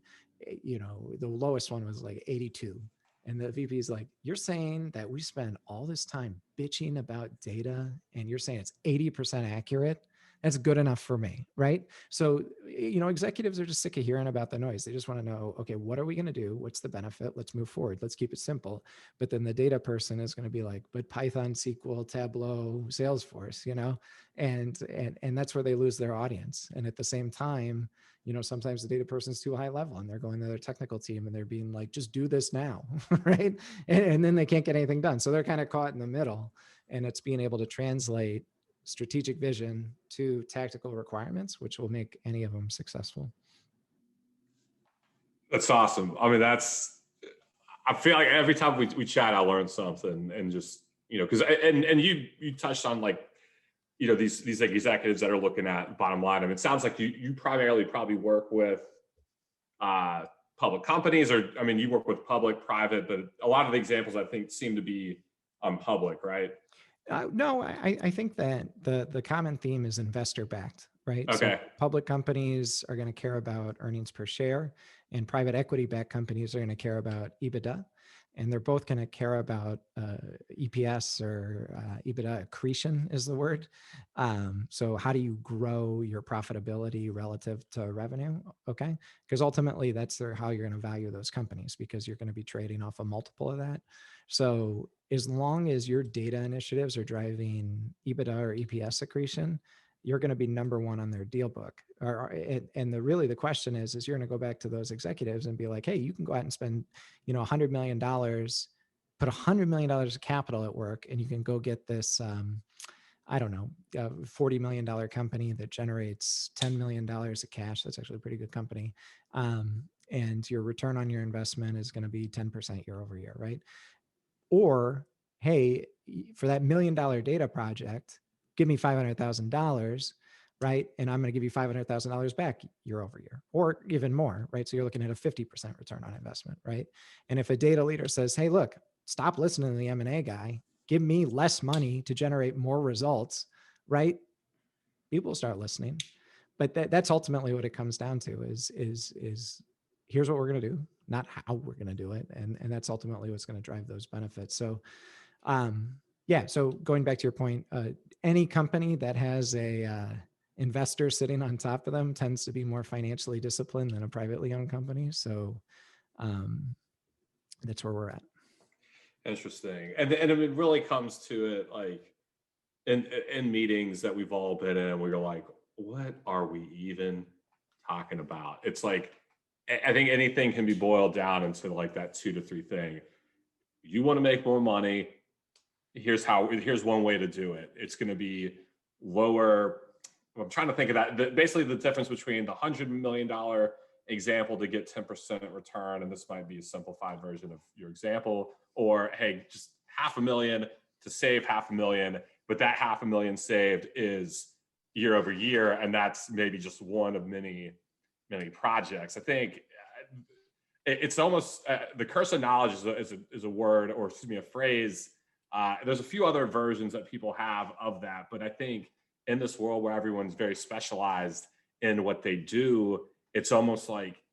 A: The lowest one was like 82. And the VP is like, you're saying that we spend all this time bitching about data and you're saying it's 80% accurate? That's good enough for me, right? So, executives are just sick of hearing about the noise. They just want to know, okay, what are we going to do? What's the benefit? Let's move forward. Let's keep it simple. But then the data person is going to be like, but Python, SQL, Tableau, Salesforce, and that's where they lose their audience. And at the same time, sometimes the data person's too high level and they're going to their technical team and they're being like, just do this now, right? And then they can't get anything done. So they're kind of caught in the middle, and it's being able to translate strategic vision to tactical requirements, which will make any of them successful.
B: That's awesome. I mean, I feel like every time we chat, I learn something, and just, because, and you touched on like, these like executives that are looking at bottom line. I mean, it sounds like you primarily probably work with public companies, or, I mean, you work with public, private, but a lot of the examples I think seem to be public, right?
A: No, I think that the common theme is investor backed, right? So
B: Okay.
A: public companies are going to care about earnings per share, and private equity backed companies are going to care about EBITDA, and they're both going to care about EPS or EBITDA accretion is the word. So how do you grow your profitability relative to revenue? Okay, because ultimately how you're going to value those companies because you're going to be trading off a multiple of that. So as long as your data initiatives are driving EBITDA or EPS accretion, you're going to be number one on their deal book. And the question is you're going to go back to those executives and be like, hey, you can go out and spend, $100 million, put $100 million of capital at work, and you can go get this. I don't know, a $40 million company that generates $10 million of cash. That's actually a pretty good company. And your return on your investment is going to be 10% year over year, right? Or, hey, for that $1 million data project, give me $500,000, right? And I'm going to give you $500,000 back year over year, or even more, right? So you're looking at a 50% return on investment, right? And if a data leader says, hey, look, stop listening to the M&A guy, give me less money to generate more results, right? People start listening. But that's ultimately what it comes down to is here's what we're going to do, not how we're going to do it. And that's ultimately what's going to drive those benefits. So, yeah. So going back to your point, any company that has a investor sitting on top of them tends to be more financially disciplined than a privately owned company. So um, that's where we're at.
B: Interesting. And it really comes to it like in meetings that we've all been in, we were like, what are we even talking about? It's like I think anything can be boiled down into like that 2 to 3 thing. You want to make more money. Here's one way to do it. It's going to be lower. I'm trying to think of that. Basically, the difference between the $100 million example to get 10% return, and this might be a simplified version of your example, or hey, just half a million to save half a million, but that half a million saved is year over year, and that's maybe just one of many projects. I think it's almost the curse of knowledge is a word, or excuse me, a phrase. There's a few other versions that people have of that, but I think in this world where everyone's very specialized in what they do, it's almost like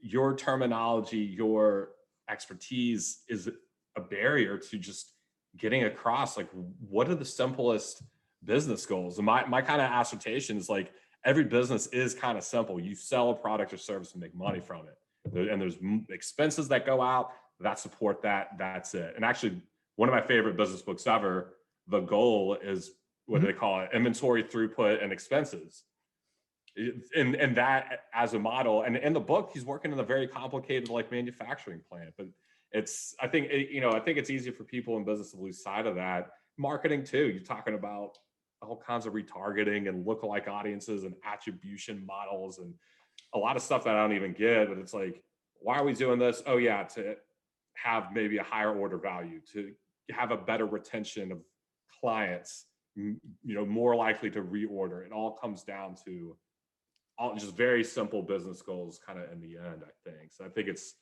B: your terminology, your expertise is a barrier to just getting across like what are the simplest business goals. And my kind of assertion is like every business is kind of simple. You sell a product or service and make money from it. And there's expenses that go out that support that. That's it. And actually, one of my favorite business books ever, the goal is what do they call it? Inventory, throughput, and expenses. And that as a model. And in the book, he's working in a very complicated like manufacturing plant. But I think it's easy for people in business to lose sight of that. Marketing too. You're talking about all kinds of retargeting and lookalike audiences and attribution models and a lot of stuff that I don't even get, but it's like, why are we doing this? Oh yeah, to have maybe a higher order value, to have a better retention of clients, more likely to reorder. It all comes down to all just very simple business goals kind of in the end, I think. So I think it's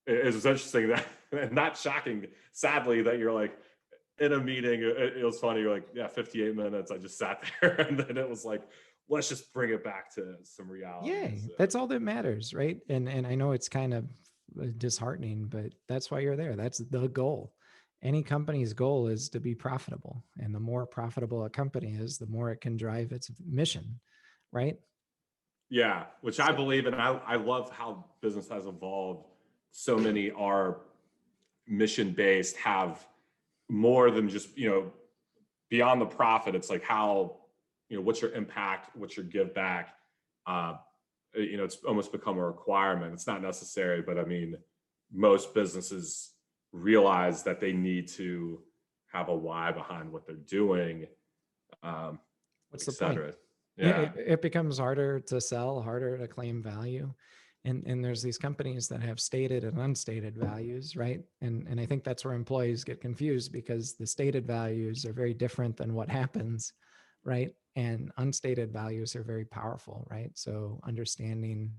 B: interesting that not shocking, sadly, that you're like in a meeting, it was funny, you're like, yeah, 58 minutes, I just sat there and then it was like, let's just bring it back to some
A: Yay.
B: realities.
A: That's all that matters, right? And I know it's kind of disheartening, but that's why you're there. That's the goal. Any company's goal is to be profitable. And the more profitable a company is, the more it can drive its mission, right?
B: Yeah, which I
A: So,
B: believe in. I love how business has evolved. So many are mission based, have more than just, beyond the profit. It's like how, what's your impact, what's your give back. It's almost become a requirement. It's not necessary, but I mean, most businesses realize that they need to have a why behind what they're doing, um,
A: what's
B: et
A: the point?
B: cetera.
A: Yeah,
B: Yeah.
A: it becomes harder to sell, harder to claim value. And there's these companies that have stated and unstated values, right? And I think that's where employees get confused because the stated values are very different than what happens, right? And unstated values are very powerful, right? So understanding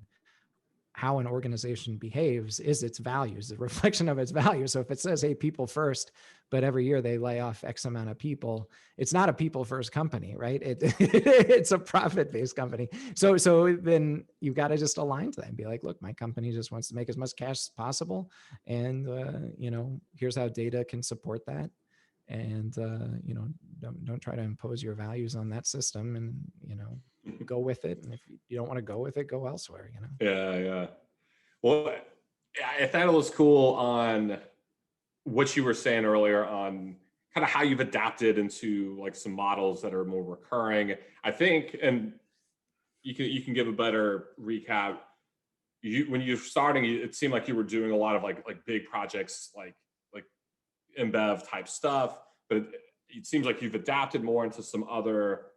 A: how an organization behaves is its values, the reflection of its values. So if it says, hey, people first, but every year they lay off X amount of people, it's not a people first company, right? It's a profit based company. So then you've got to just align to that and be like, look, my company just wants to make as much cash as possible. And, here's how data can support that. And, don't try to impose your values on that system, and, go with it. And if you don't want to go with it, go elsewhere,
B: Yeah, yeah. Well, I thought it was cool on what you were saying earlier on kind of how you've adapted into like some models that are more recurring. I think, and you can give a better recap. When you're starting, it seemed like you were doing a lot of like big projects, like InBev type stuff, but it seems like you've adapted more into some other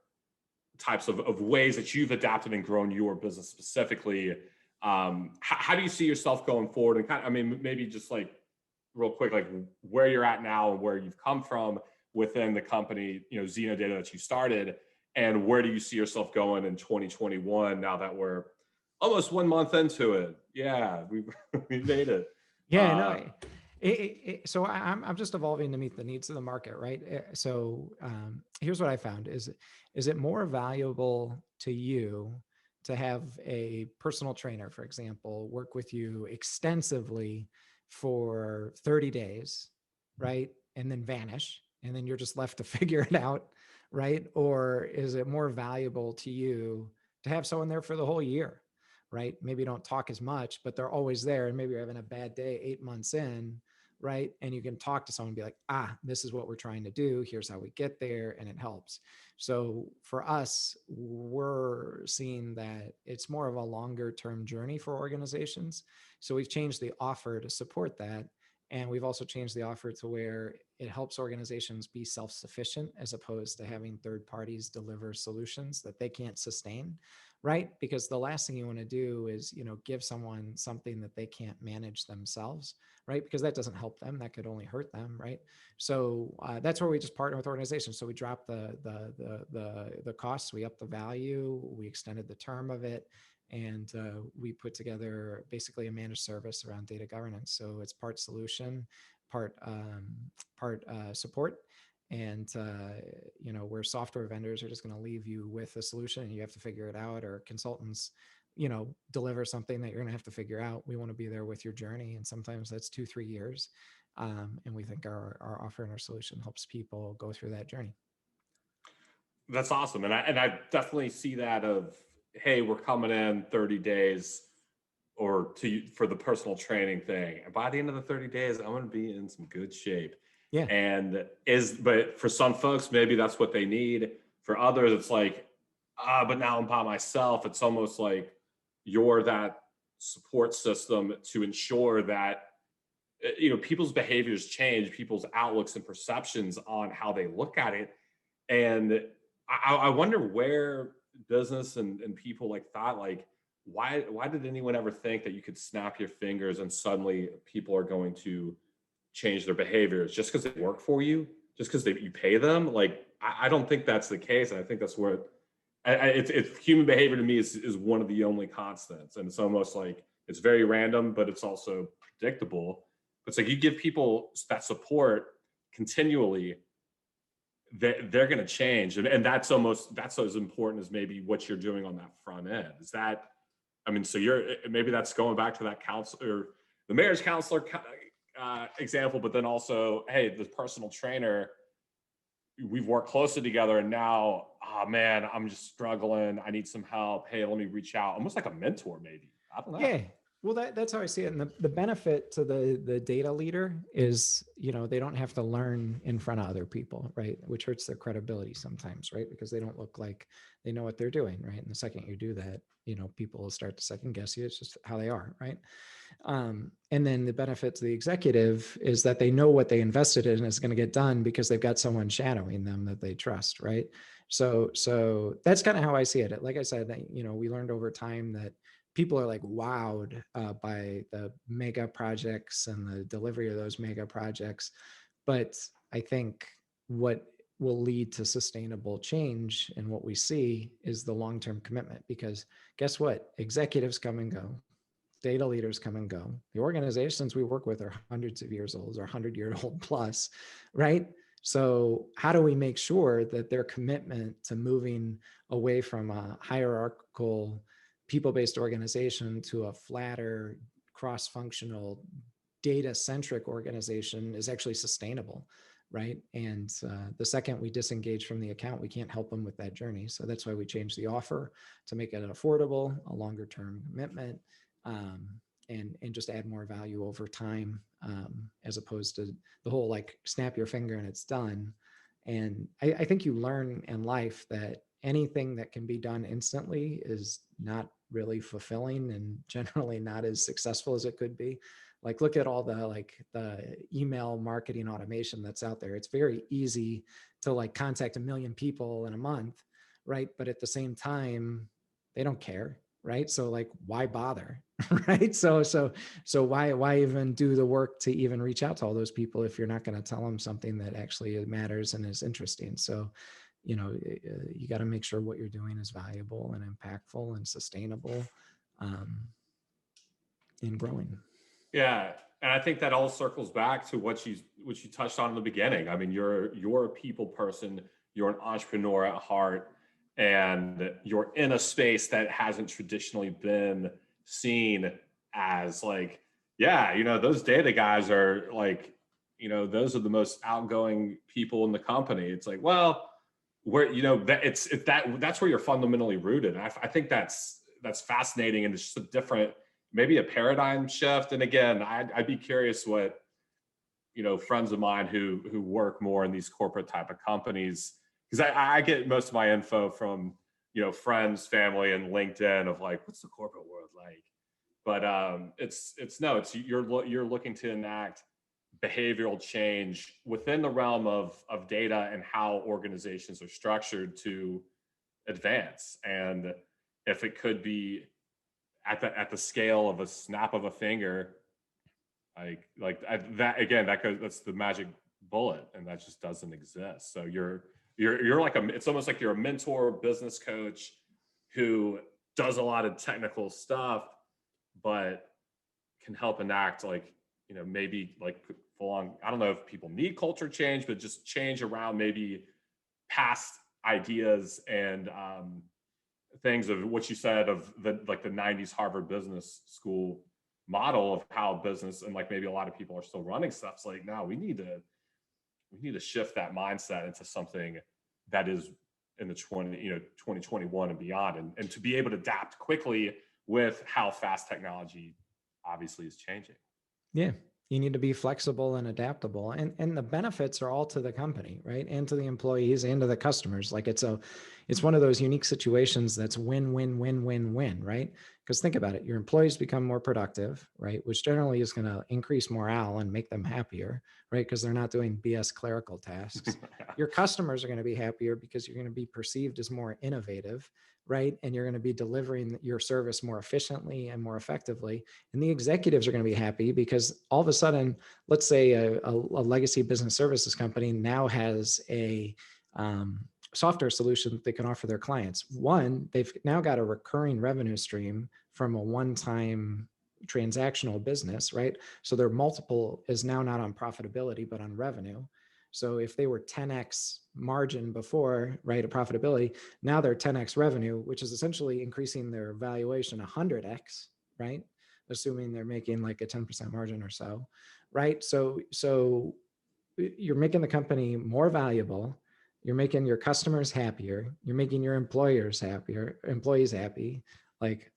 B: types of ways that you've adapted and grown your business specifically. How do you see yourself going forward? And kind of, I mean, maybe just like real quick, like where you're at now and where you've come from within the company, XenoData that you started, and where do you see yourself going in 2021 now that we're almost 1 month into it? Yeah, we made it.
A: Yeah, no.
B: Uh,
A: So I'm just evolving to meet the needs of the market, right? So here's what I found: is it more valuable to you to have a personal trainer, for example, work with you extensively for 30 days, right, and then vanish, and then you're just left to figure it out, right? Or is it more valuable to you to have someone there for the whole year? Right? Maybe don't talk as much, but they're always there. And maybe you're having a bad day 8 months in, right? And you can talk to someone and be like, this is what we're trying to do. Here's how we get there. And it helps. So for us, we're seeing that it's more of a longer term journey for organizations. So we've changed the offer to support that. And we've also changed the offer to where it helps organizations be self sufficient as opposed to having third parties deliver solutions that they can't sustain, right? Because the last thing you want to do is, give someone something that they can't manage themselves, right? Because that doesn't help them. That could only hurt them, right? So that's where we just partner with organizations. So we drop the costs, we up the value, we extended the term of it, and we put together basically a managed service around data governance. So it's part solution, part support. And where software vendors are just going to leave you with a solution and you have to figure it out, or consultants deliver something that you're going to have to figure out. We want to be there with your journey, and sometimes that's 2-3 years. And we think our offer and our solution helps people go through that journey.
B: That's awesome. And I definitely see that of, hey, we're coming in 30 days for the personal training thing. And by the end of the 30 days, I'm going to be in some good shape.
A: Yeah.
B: But for some folks, maybe that's what they need. For others, it's like, but now I'm by myself. It's almost like you're that support system to ensure that people's behaviors change, people's outlooks and perceptions on how they look at it. And I wonder where business and people like thought, like, why did anyone ever think that you could snap your fingers and suddenly people are going to change their behaviors just because they work for you, just because you pay them? Like, I don't think that's the case. And I think that's where it's human behavior to me is one of the only constants. And it's almost like it's very random, but it's also predictable. It's like you give people that support continually, they're going to change. And that's as important as maybe what you're doing on that front end. Is that, I mean, so maybe that's going back to that counselor, the marriage counselor example, but then also, hey, the personal trainer, we've worked closely together, and now, oh man, I'm just struggling. I need some help. Hey, let me reach out. Almost like a mentor, maybe. I don't know.
A: Yeah. Well, that's how I see it. And the benefit to the data leader is, they don't have to learn in front of other people, right? Which hurts their credibility sometimes, right? Because they don't look like they know what they're doing, right? And the second you do that, people will start to second guess you. It's just how they are, right? And then the benefit to the executive is that they know what they invested in is going to get done because they've got someone shadowing them that they trust, right? So that's kind of how I see it. Like I said, that, we learned over time that people are like wowed by the mega projects and the delivery of those mega projects. But I think what will lead to sustainable change and what we see is the long-term commitment, because guess what? Executives come and go. data leaders come and go. The organizations we work with are hundreds of years old or 100-year-old plus, right? So how do we make sure that their commitment to moving away from a hierarchical, people-based organization to a flatter, cross-functional, data-centric organization is actually sustainable, right? And the second we disengage from the account, we can't help them with that journey. So that's why we changed the offer to make it affordable, a longer-term commitment, um, and just add more value over time, as opposed to the whole like snap your finger and it's done. And I think you learn in life that anything that can be done instantly is not really fulfilling and generally not as successful as it could be. Like look at all the like the email marketing automation that's out there. It's very easy to like contact 1 million people in a month, right? But at the same time, they don't care, right? So like why bother? Right? So why even do the work to even reach out to all those people if you're not going to tell them something that actually matters and is interesting? So you got to make sure what you're doing is valuable and impactful and sustainable, um, and growing.
B: Yeah, and I think that all circles back to what you touched on in the beginning. I mean, you're a people person, you're an entrepreneur at heart, and you're in a space that hasn't traditionally been seen as like, yeah, those data guys are like, those are the most outgoing people in the company. It's like, well, where that it's that's where you're fundamentally rooted. And I think that's fascinating, and it's just a different, maybe a paradigm shift. And again, I'd be curious what friends of mine who work more in these corporate type of companies, because I get most of my info from friends, family, and LinkedIn of like, what's the corporate world like? But it's you're looking to enact behavioral change within the realm of data and how organizations are structured to advance. And if it could be at the scale of a snap of a finger, that again, that's the magic bullet, and that just doesn't exist. So you're like it's almost like you're a mentor, business coach who does a lot of technical stuff, but can help enact like maybe like full on, I don't know if people need culture change, but just change around maybe past ideas and things of what you said of the 90s Harvard Business School model of how business, and like maybe a lot of people are still running stuff. It's like, no, we need to shift that mindset into something that is in the 2021 and beyond, and to be able to adapt quickly with how fast technology obviously is changing.
A: Yeah. You need to be flexible and adaptable. And the benefits are all to the company, right? And to the employees and to the customers. Like it's one of those unique situations that's win, win, win, win, win, right? Because think about it, your employees become more productive, right? Which generally is going to increase morale and make them happier, right? Because they're not doing BS clerical tasks. Your customers are going to be happier because you're going to be perceived as more innovative, right? And you're going to be delivering your service more efficiently and more effectively. And the executives are going to be happy because all of a sudden, let's say a legacy business services company now has a software solution that they can offer their clients. One, they've now got a recurring revenue stream from a one-time transactional business, right? So their multiple is now not on profitability, but on revenue. So if they were 10x margin before, right, a profitability, now they're 10x revenue, which is essentially increasing their valuation 100x, right? Assuming they're making like a 10% margin or so, right? So you're making the company more valuable, you're making your customers happier, you're making your employees happy. Like,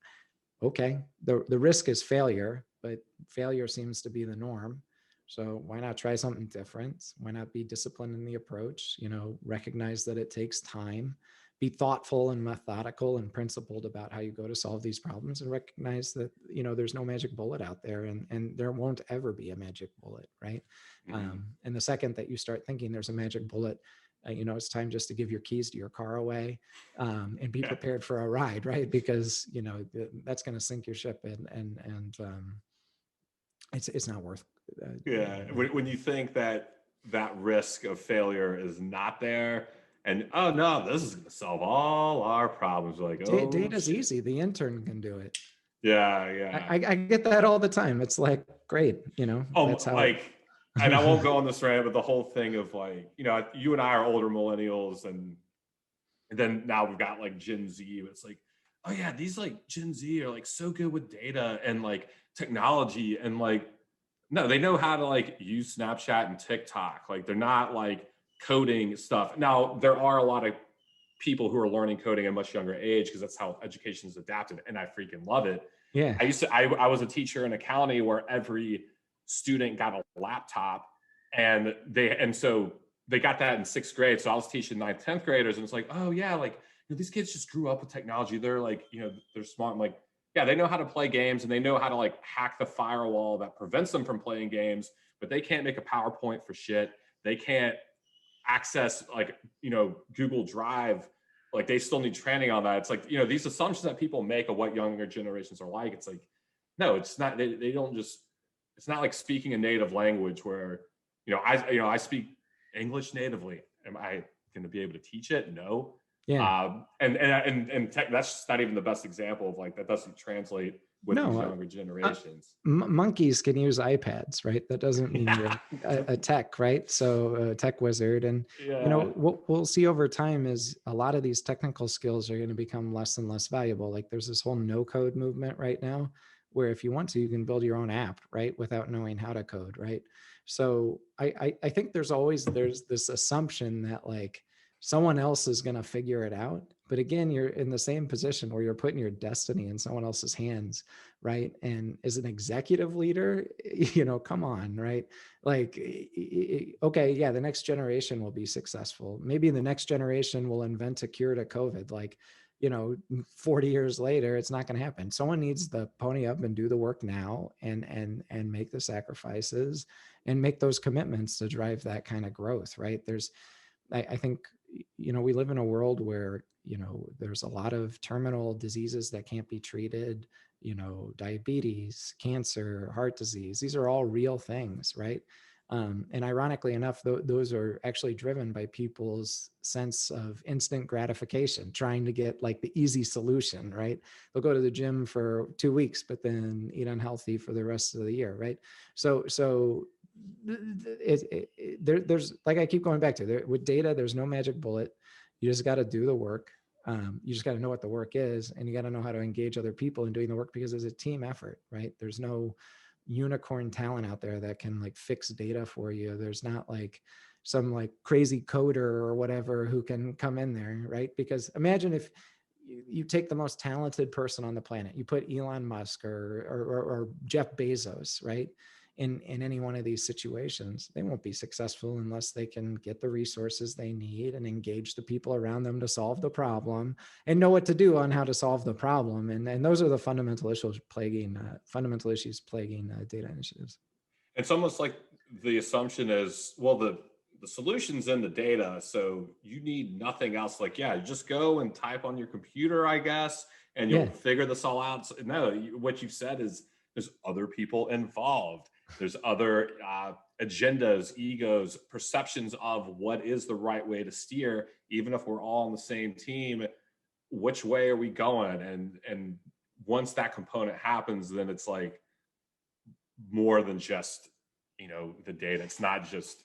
A: okay, the risk is failure, but failure seems to be the norm. So why not try something different? Why not be disciplined in the approach? Recognize that it takes time, be thoughtful and methodical and principled about how you go to solve these problems, and recognize that there's no magic bullet out there, and there won't ever be a magic bullet, right?
B: Mm-hmm.
A: And the second that you start thinking there's a magic bullet, it's time just to give your keys to your car away, and be
B: Yeah.
A: prepared for a ride, right? Because that's going to sink your ship, and it's not worth.
B: Yeah, when you think that risk of failure is not there, and oh no, this is going to solve all our problems, like, oh
A: Data's
B: shit.
A: easy. The intern can do it.
B: Yeah,
A: I,
B: yeah.
A: I get that all the time. It's like, great, that's how.
B: Like, and I won't go on this rant, but the whole thing of like, you and I are older millennials, and then now we've got like Gen Z. It's like, oh yeah, these like Gen Z are like so good with data and like technology, and like, no, they know how to like use Snapchat and TikTok. Like they're not like coding stuff. Now there are a lot of people who are learning coding at a much younger age because that's how education is adapted, and I freaking love it.
A: Yeah.
B: I was a teacher in a county where every student got a laptop, and so they got that in sixth grade. So I was teaching ninth, 10th graders, and it's like, oh yeah, like these kids just grew up with technology. They're like, they're smart. I'm like, yeah, they know how to play games and they know how to like hack the firewall that prevents them from playing games, but they can't make a PowerPoint for shit. They can't access like, Google Drive. Like they still need training on that. It's like, these assumptions that people make of what younger generations are like. It's like, no, it's not. They don't just, it's not like speaking a native language where, I speak English natively. Am I going to be able to teach it? No.
A: Yeah.
B: And tech, that's just not even the best example of like, that doesn't translate with these
A: No,
B: younger generations.
A: monkeys can use iPads, right? That doesn't mean you're a tech, right? So a tech wizard. And,
B: Yeah.
A: what we'll see over time is a lot of these technical skills are going to become less and less valuable. Like there's this whole no code movement right now, where if you want to, you can build your own app, right? Without knowing how to code, right? So I think there's this assumption that like someone else is going to figure it out. But again, you're in the same position where you're putting your destiny in someone else's hands, right? And as an executive leader, come on, right? Like, okay, yeah, the next generation will be successful. Maybe the next generation will invent a cure to COVID. Like, 40 years later, it's not going to happen. Someone needs to pony up and do the work now, and make the sacrifices and make those commitments to drive that kind of growth, right? I think, we live in a world where, there's a lot of terminal diseases that can't be treated, diabetes, cancer, heart disease. These are all real things, right? And ironically enough, those are actually driven by people's sense of instant gratification, trying to get like the easy solution, right? They'll go to the gym for 2 weeks, but then eat unhealthy for the rest of the year, right? So there's, like I keep going back to there, with data, there's no magic bullet. You just got to do the work. You just got to know what the work is, and you got to know how to engage other people in doing the work, because it's a team effort, right? There's no unicorn talent out there that can like fix data for you. There's not like some like crazy coder or whatever who can come in there, right? Because imagine if you take the most talented person on the planet, you put Elon Musk or Jeff Bezos, right? In any one of these situations, they won't be successful unless they can get the resources they need and engage the people around them to solve the problem and know what to do on how to solve the problem. And those are the fundamental issues plaguing data initiatives.
B: It's almost like the assumption is, well, the solution's in the data, so you need nothing else. Like, yeah, you just go and type on your computer, I guess, and you'll
A: Yeah.
B: figure this all out. So, no, what you've said is there's other people involved. There's other agendas, egos, perceptions of what is the right way to steer. Even if we're all on the same team, which way are we going? And once that component happens, then it's like more than just, the data. It's not just,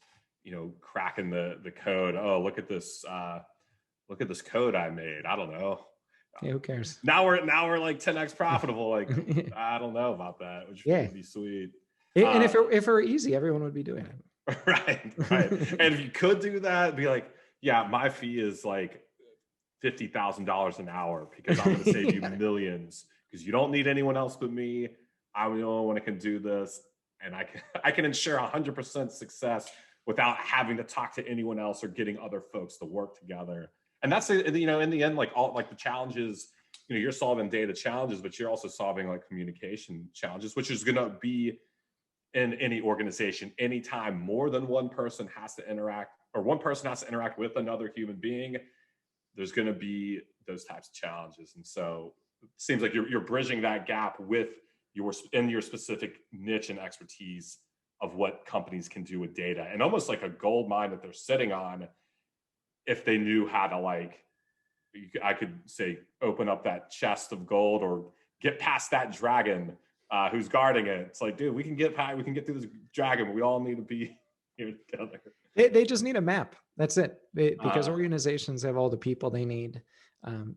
B: cracking the code. Oh, look at this code I made. I don't know.
A: Yeah, who cares?
B: Now we're like 10x profitable. Like, I don't know about that, which
A: Yeah.
B: would be sweet.
A: And if it were easy, everyone would be doing it.
B: Right. And if you could do that, be like, yeah, my fee is like $50,000 an hour because I'm going to save you
A: Yeah.
B: millions, because you don't need anyone else but me. I'm the only one that can do this, and I can ensure 100% success without having to talk to anyone else or getting other folks to work together. And that's, in the end, like all like the challenges, you're solving data challenges, but you're also solving like communication challenges, which is going to be in any organization. Anytime more than one person has to interact, or one person has to interact with another human being, there's going to be those types of challenges. And so it seems like you're bridging that gap with your specific niche and expertise of what companies can do with data, and almost like a gold mine that they're sitting on. If they knew how to, like, I could say, open up that chest of gold, or get past that dragon who's guarding it. It's like, dude, we can get through this dragon, but we all need to be here together.
A: They just need a map. That's it. Because
B: Uh,
A: organizations have all the people they need.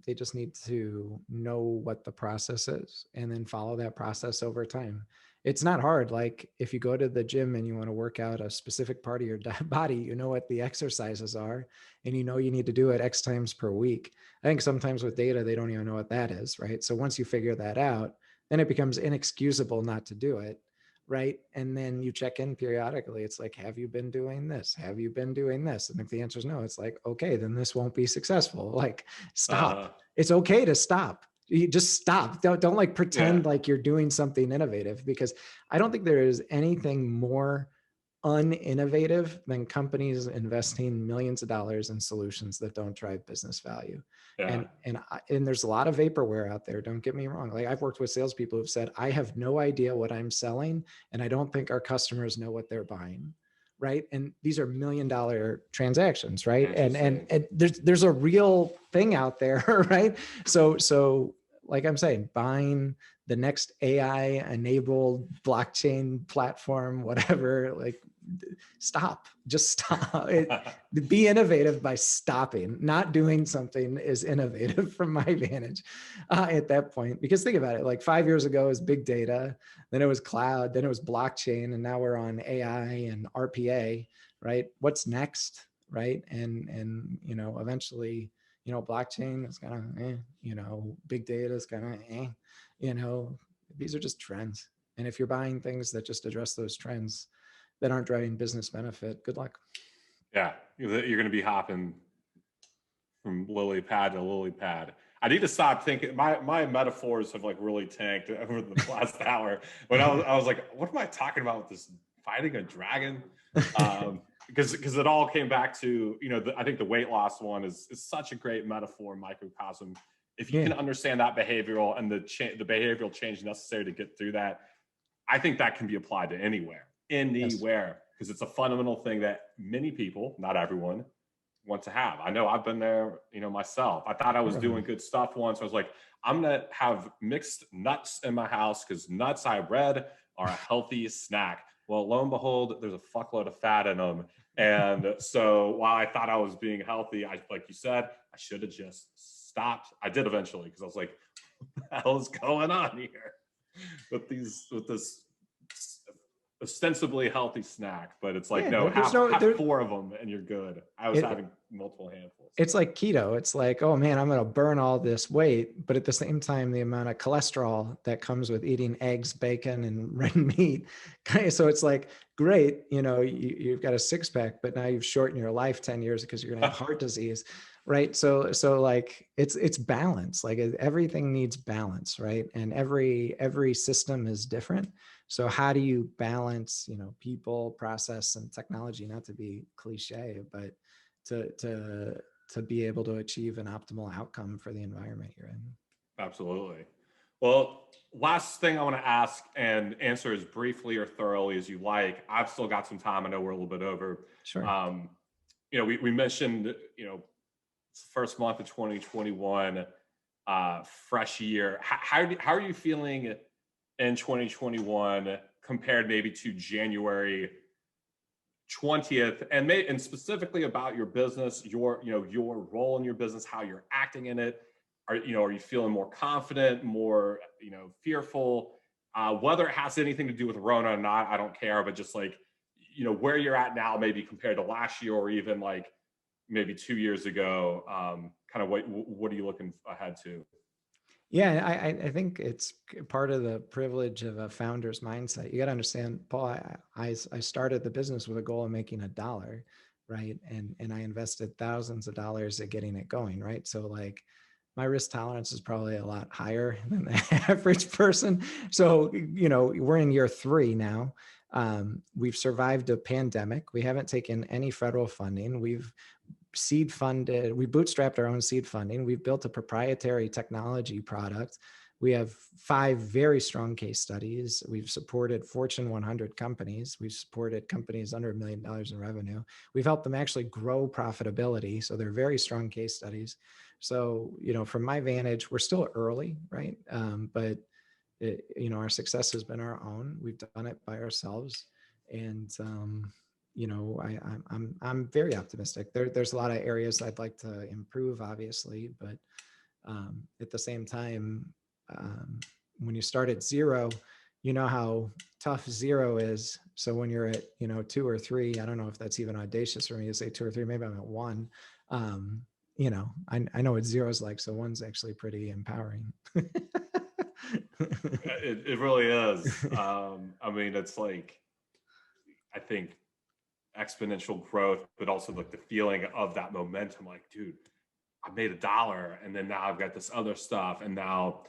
A: They just need to know what the process is and then follow that process over time. It's not hard. Like if you go to the gym and you want to work out a specific part of your body, you know what the exercises are and you know you need to do it X times per week. I think sometimes with data, they don't even know what that is, right? So once you figure that out, then it becomes inexcusable not to do it, right? And then you check in periodically. It's like, have you been doing this? Have you been doing this? And if the answer is no, it's like, okay, then this won't be successful. Like, stop.
B: uh,
A: It's okay to stop. You just stop. Don't like
B: yeah,
A: pretend like you're doing something innovative, because I don't think there is anything more uninnovative than companies investing millions of dollars in solutions that don't drive business value.
B: yeah.
A: And there's a lot of vaporware out there. Don't get me wrong. Like I've worked with salespeople who've said, I have no idea what I'm selling, and I don't think our customers know what they're buying. Right. And these are $1 million transactions, right? And
B: Interesting.
A: and there's a real thing out there, right? So like I'm saying, buying the next AI enabled blockchain platform, whatever, like just stop it. Be innovative by stopping. Not doing something is innovative from my vantage at that point. Because think about it, like 5 years ago is big data, then it was cloud, then it was blockchain, and now we're on AI and RPA, right? What's next, right? And eventually, blockchain is gonna, big data is gonna, you know, these are just trends. And if you're buying things that just address those trends that aren't driving business benefit, good luck.
B: Yeah, you're going to be hopping from lily pad to lily pad. I need to stop thinking. My metaphors have like really tanked over the last hour. When I was like, what am I talking about with this fighting a dragon? Because it all came back to, I think the weight loss one is such a great metaphor, microcosm. If you
A: Yeah.
B: can understand that behavioral and the behavioral change necessary to get through that, I think that can be applied to
A: Yes.
B: anywhere, because it's a fundamental thing that many people, not everyone, want to have. I know I've been there, myself. I thought I was doing
A: Everyone.
B: good stuff once. I was like, I'm gonna have mixed nuts in my house because nuts, I read, are a healthy snack. Well, lo and behold, there's a fuckload of fat in them. And so while I thought I was being healthy, like you said, I should have just stopped. I did eventually, because I was like, what the hell is going on here with this ostensibly healthy snack, but it's like,
A: Yeah.
B: no,
A: There's
B: have
A: no
B: have
A: there.
B: 4 of them and you're good. I was
A: It,
B: having multiple handfuls.
A: it's like keto. It's like, oh man, I'm going to burn all this weight. But at the same time, the amount of cholesterol that comes with eating eggs, bacon, and red meat. So it's like, great, you've got a six pack, but now you've shortened your life 10 years because you're going to have heart disease. Right. So like it's balance. Like everything needs balance. Right. And every system is different. So how do you balance, people, process, and technology, not to be cliche, but to to be able to achieve an optimal outcome for the environment you're in.
B: Absolutely. Well, last thing I want to ask, and answer as briefly or thoroughly as you like. I've still got some time. I know we're a little bit over.
A: Sure.
B: Um, we mentioned, it's the first month of 2021, fresh year. How are you feeling in 2021 compared maybe to January 20th, and specifically about your business, your role in your business, how you're acting in it? Are you feeling more confident, more fearful? Whether it has anything to do with Rona or not, I don't care. But just like, where you're at now, maybe compared to last year, or even like maybe 2 years ago. Kind of what are you looking ahead to?
A: Yeah, I think it's part of the privilege of a founder's mindset. You got to understand, Paul. I started the business with a goal of making $1, right? And I invested thousands of dollars at getting it going, right? So like, my risk tolerance is probably a lot higher than the average person. So we're in year 3 now. We've survived a pandemic. We haven't taken any federal funding. We've seed funded, we bootstrapped our own seed funding. We've built a proprietary technology product. We have 5 very strong case studies. We've supported Fortune 100 companies. We've supported companies under $1 million in revenue. We've helped them actually grow profitability. So they're very strong case studies. So, from my vantage, we're still early, right? But our success has been our own. We've done it by ourselves. And, I'm very optimistic. There's a lot of areas I'd like to improve, obviously, but at the same time, um, when you start at zero, you know how tough zero is. So when you're at, 2 or 3, I don't know if that's even audacious for me to say 2 or 3, maybe I'm at 1. Um, I know what zero is like. So 1's actually pretty empowering.
B: It really is. I mean, it's like, I think exponential growth, but also like the feeling of that momentum, like, dude, I made $1 and then now I've got this other stuff. And now,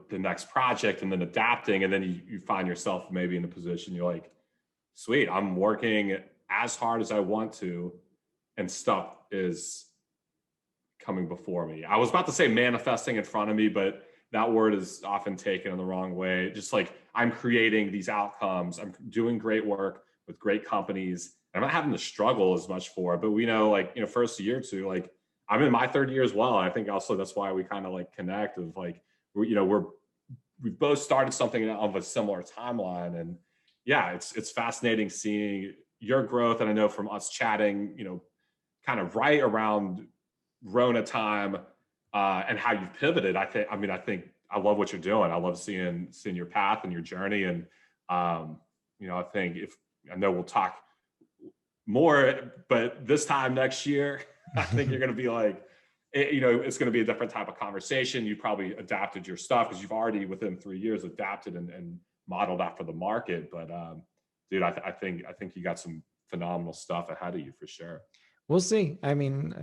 B: the next project, and then adapting. And then you find yourself maybe in a position you're like, sweet, I'm working as hard as I want to, and stuff is coming before me. I was about to say manifesting in front of me, but that word is often taken in the wrong way. Just like, I'm creating these outcomes, I'm doing great work with great companies. I'm not having to struggle as much for it. But we know, like, first year or two, like, I'm in my third year as well. I think also that's why we kind of like connect, of like, we've both started something of a similar timeline. And yeah, it's fascinating seeing your growth. And I know from us chatting, kind of right around Rona time, and how you've pivoted. I think I love what you're doing. I love seeing your path and your journey. And I know we'll talk more, but this time next year, I think you're going to be like, it's going to be a different type of conversation. You probably adapted your stuff because you've already within 3 years adapted and modeled after the market. But dude, I think you got some phenomenal stuff ahead of you for sure.
A: We'll see. I mean,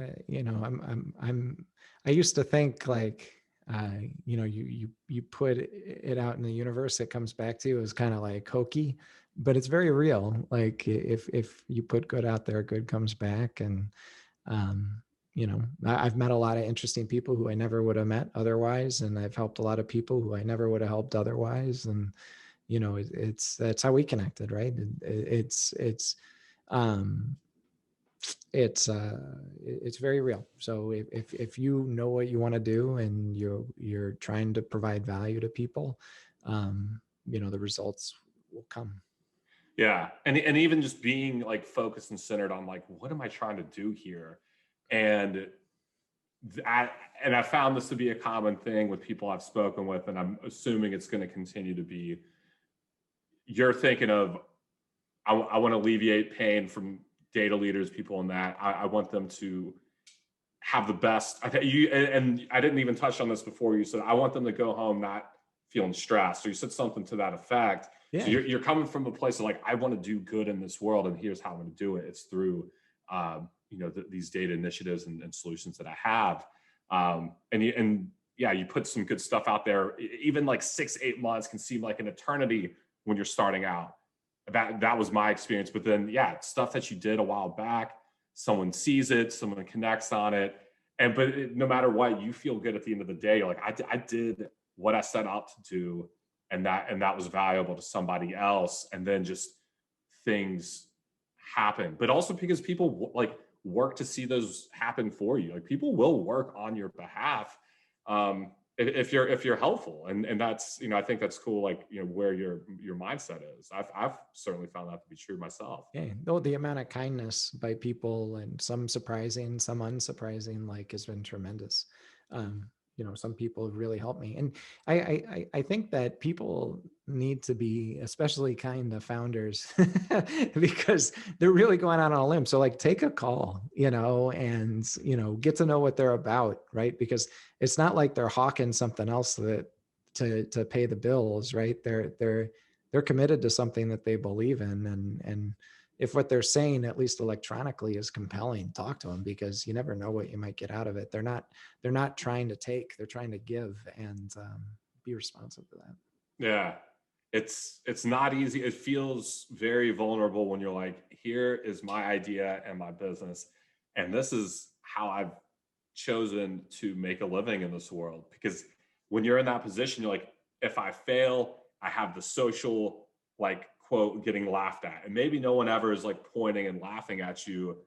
A: I used to think like, you put it out in the universe, it comes back to you, is kind of like hokey, but it's very real. Like if you put good out there, good comes back. And, I've met a lot of interesting people who I never would have met otherwise. And I've helped a lot of people who I never would have helped otherwise. And, that's how we connected, right? Um, it's very real. So if you know what you want to do and you're trying to provide value to people, the results will come.
B: Yeah. And even just being like focused and centered on like, what am I trying to do here? And I found this to be a common thing with people I've spoken with, and I'm assuming it's going to continue to be. You're thinking of, I want to alleviate pain from data leaders, people in that. I want them to have the best. And I didn't even touch on this before. You said, I want them to go home not feeling stressed. So you said something to that effect.
A: Yeah.
B: So you're coming from a place of like, I want to do good in this world, and here's how I'm going to do it. It's through, these data initiatives and solutions that I have. You put some good stuff out there. Even like 6-8 months can seem like an eternity when you're starting out. That was my experience. But then, yeah, stuff that you did a while back, someone sees it, someone connects on it. No matter what, you feel good at the end of the day. You're like, I did what I set out to do, and that was valuable to somebody else. And then just things happen. But also because people like work to see those happen for you. Like, people will work on your behalf, if you're helpful. And that's, I think that's cool. Like, where your mindset is. I've certainly found that to be true myself.
A: Yeah. No, the amount of kindness by people, and some surprising, some unsurprising, like, has been tremendous. Some people have really helped me. And I think that people need to be especially kind to founders because they're really going out on a limb. So like, take a call, and, get to know what they're about, right? Because it's not like they're hawking something else to pay the bills, right? They're committed to something that they believe in. And if what they're saying, at least electronically, is compelling, talk to them, because you never know what you might get out of it. They're not trying to take, they're trying to give, and be responsive to that.
B: Yeah. It's not easy. It feels very vulnerable when you're like, here is my idea and my business, and this is how I've chosen to make a living in this world. Because when you're in that position, you're like, if I fail, I have the social, like, quote, getting laughed at. And maybe no one ever is like pointing and laughing at you,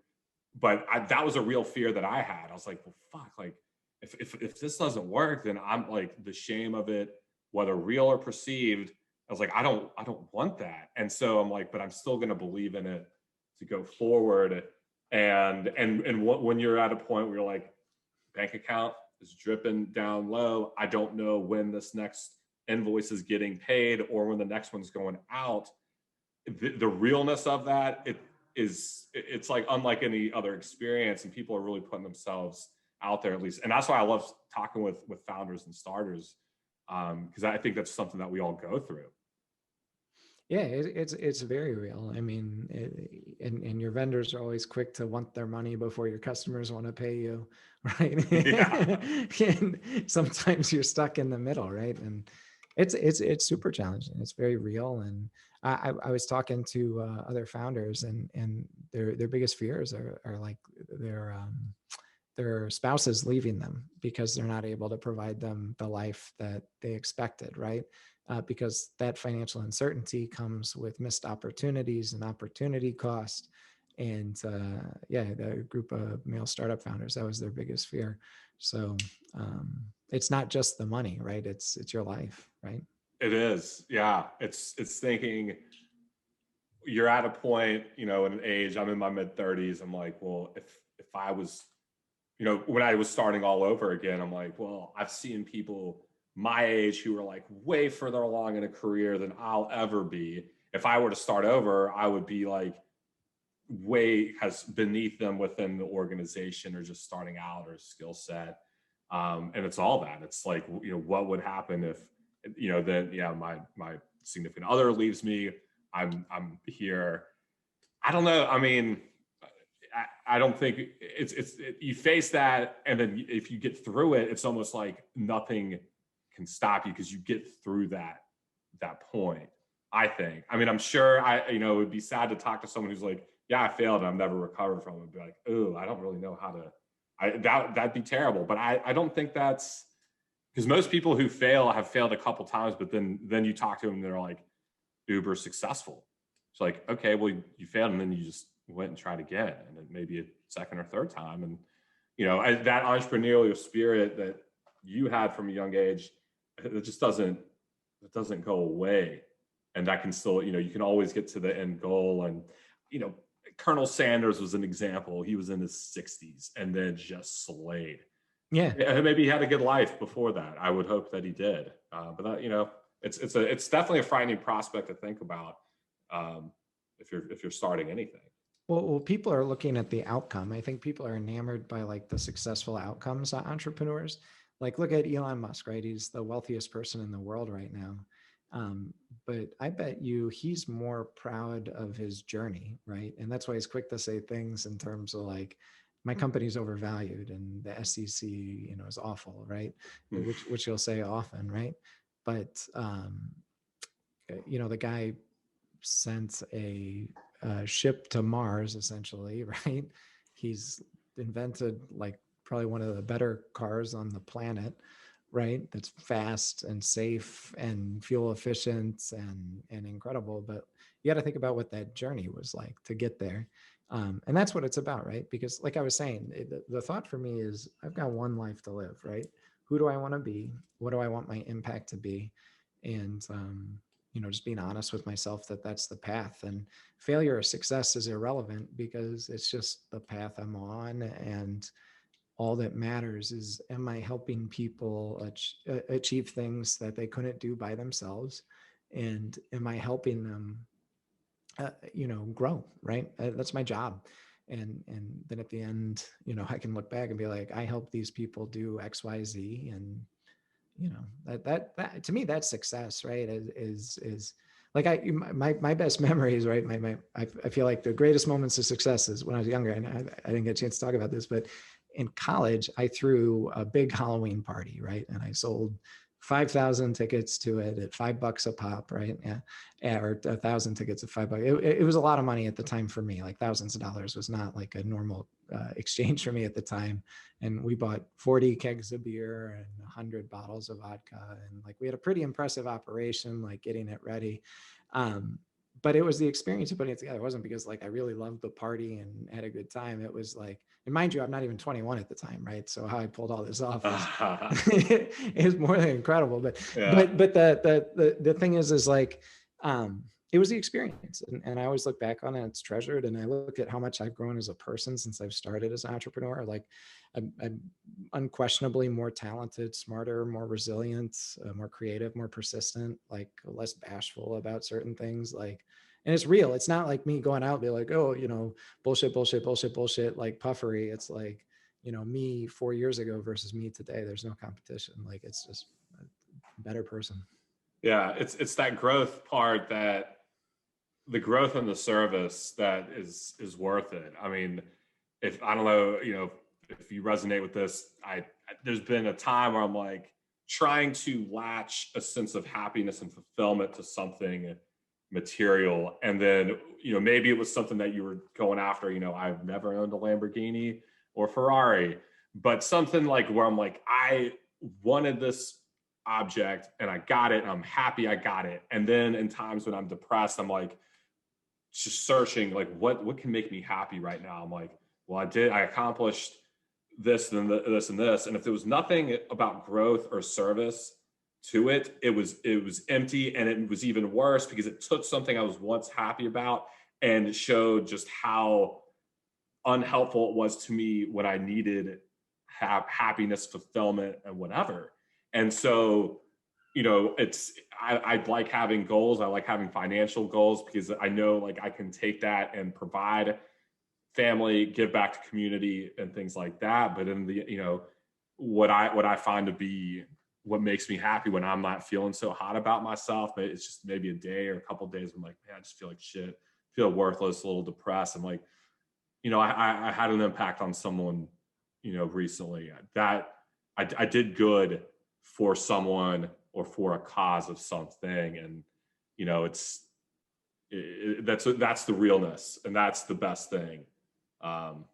B: but that was a real fear that I had. I was like, well, fuck, like, if this doesn't work, then I'm like, the shame of it, whether real or perceived. I was like, I don't want that. And so I'm like, but I'm still going to believe in it to go forward. And when you're at a point where you're like, bank account is dripping down low, I don't know when this next invoice is getting paid or when the next one's going out. The realness of that, it's like unlike any other experience, and people are really putting themselves out there, at least. And that's why I love talking with founders and starters, because I think that's something that we all go through.
A: Yeah, it's very real. I mean, and your vendors are always quick to want their money before your customers want to pay you, right?
B: Yeah,
A: And sometimes you're stuck in the middle, right? And it's super challenging. It's very real. And I was talking to other founders, and their biggest fears are like their spouses leaving them because they're not able to provide them the life that they expected, right? Because that financial uncertainty comes with missed opportunities and opportunity cost. And yeah, the group of male startup founders, that was their biggest fear. So it's not just the money, right? It's your life, right?
B: it is. Yeah, it's thinking you're at a point, in an age. I'm in my mid 30s. I'm like, well, if I was, when I was starting all over again, I'm like, well, I've seen people my age who are like way further along in a career than I'll ever be. If I were to start over, I would be like way has beneath them within the organization or just starting out or skill set. And it's all that. It's like, what would happen if, then yeah, my significant other leaves me. I'm here. I don't know. I mean, I don't think you face that, and then if you get through it, it's almost like nothing can stop you because you get through that point. I think. I mean, I'm sure it would be sad to talk to someone who's like, yeah, I failed and I've never recovered from it. Be like, oh, I don't really know how to. That'd be terrible. But I don't think that's because most people who fail have failed a couple times, but then you talk to them and they're like uber successful. It's like, okay, well, you failed and then you just went and tried again, and then maybe a second or third time. And that entrepreneurial spirit that you had from a young age, it doesn't go away. And that can still, you can always get to the end goal. And you know Colonel Sanders was an example. He was in his 60s and then just slayed.
A: Yeah.
B: Yeah, maybe he had a good life before that. I would hope that he did. But that, it's definitely a frightening prospect to think about, if you're starting anything.
A: Well, people are looking at the outcome. I think people are enamored by like the successful outcomes of entrepreneurs. Like, look at Elon Musk, right? He's the wealthiest person in the world right now. But I bet you he's more proud of his journey, right? And that's why he's quick to say things in terms of like, my company's overvalued and the SEC, is awful, right? Which he'll say often, right? But the guy sent a ship to Mars, essentially, right? He's invented like probably one of the better cars on the planet, right? That's fast and safe and fuel efficient and incredible. But you got to think about what that journey was like to get there. And that's what it's about, right? Because like I was saying, the thought for me is I've got one life to live, right? Who do I want to be? What do I want my impact to be? And just being honest with myself that that's the path, and failure or success is irrelevant because it's just the path I'm on. And all that matters is, am I helping people achieve things that they couldn't do by themselves? And am I helping them, grow, right? That's my job. And then at the end, I can look back and be like, I helped these people do X, Y, Z. And that to me, that's success, right? Is like my best memories, right? I feel like the greatest moments of success is when I was younger, and I didn't get a chance to talk about this, but in college I threw a big Halloween party, right? And I sold 5,000 tickets to it at $5 a pop, right? Yeah, or 1,000 tickets at $5. It was a lot of money at the time for me. Like thousands of dollars was not like a normal exchange for me at the time. And we bought 40 kegs of beer and 100 bottles of vodka, and like we had a pretty impressive operation, like getting it ready. but it was the experience of putting it together. It wasn't because like I really loved the party and had a good time. It was like, and mind you, I'm not even 21 at the time, right? So how I pulled all this off is is more than incredible. But
B: Yeah.
A: the thing is like it was the experience, and I always look back on it. It's treasured, and I look at how much I've grown as a person since I've started as an entrepreneur. Like I'm unquestionably more talented, smarter, more resilient, more creative, more persistent, like less bashful about certain things. Like, and it's real. It's not like me going out and be like, oh, bullshit, bullshit, bullshit, bullshit, like puffery. It's like, me 4 years ago versus me today. There's no competition. Like, it's just a better person.
B: Yeah, it's that growth part, that the growth in the service that is worth it. I mean, if I don't know, if you resonate with this, there's been a time where I'm like trying to latch a sense of happiness and fulfillment to something material, and then maybe it was something that you were going after. I've never owned a Lamborghini or Ferrari, but something like where I'm like, I wanted this object and I got it and I'm happy I got it. And then in times when I'm depressed, I'm like just searching like what can make me happy right now. I'm like, well, I accomplished this and this and this. And if there was nothing about growth or service to it, it was empty. And it was even worse because it took something I was once happy about and showed just how unhelpful it was to me when I needed happiness, fulfillment, and whatever. And so, I like having goals. I like having financial goals because I know like I can take that and provide family, give back to community and things like that. But in the, what I find to be what makes me happy when I'm not feeling so hot about myself, but it's just maybe a day or a couple of days. I'm like, man, I just feel like shit, feel worthless, a little depressed. I'm like, I had an impact on someone, recently that I did good for someone or for a cause of something. And, it's, that's the realness, and that's the best thing, um,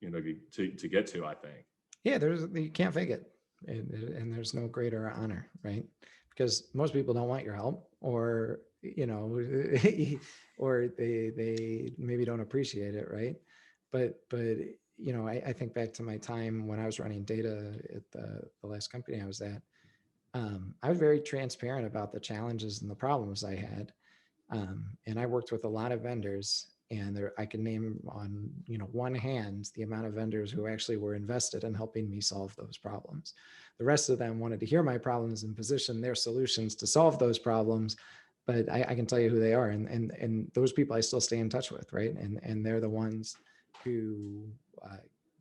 B: to get to, I think.
A: Yeah, you can't fake it, and there's no greater honor, right? Because most people don't want your help, or or they maybe don't appreciate it, right? But I think back to my time when I was running data at the last company I was at. I was very transparent about the challenges and the problems I had, and I worked with a lot of vendors, and I can name on one hand the amount of vendors who actually were invested in helping me solve those problems. The rest of them wanted to hear my problems and position their solutions to solve those problems, but I can tell you who they are, and those people I still stay in touch with, right? And they're the ones who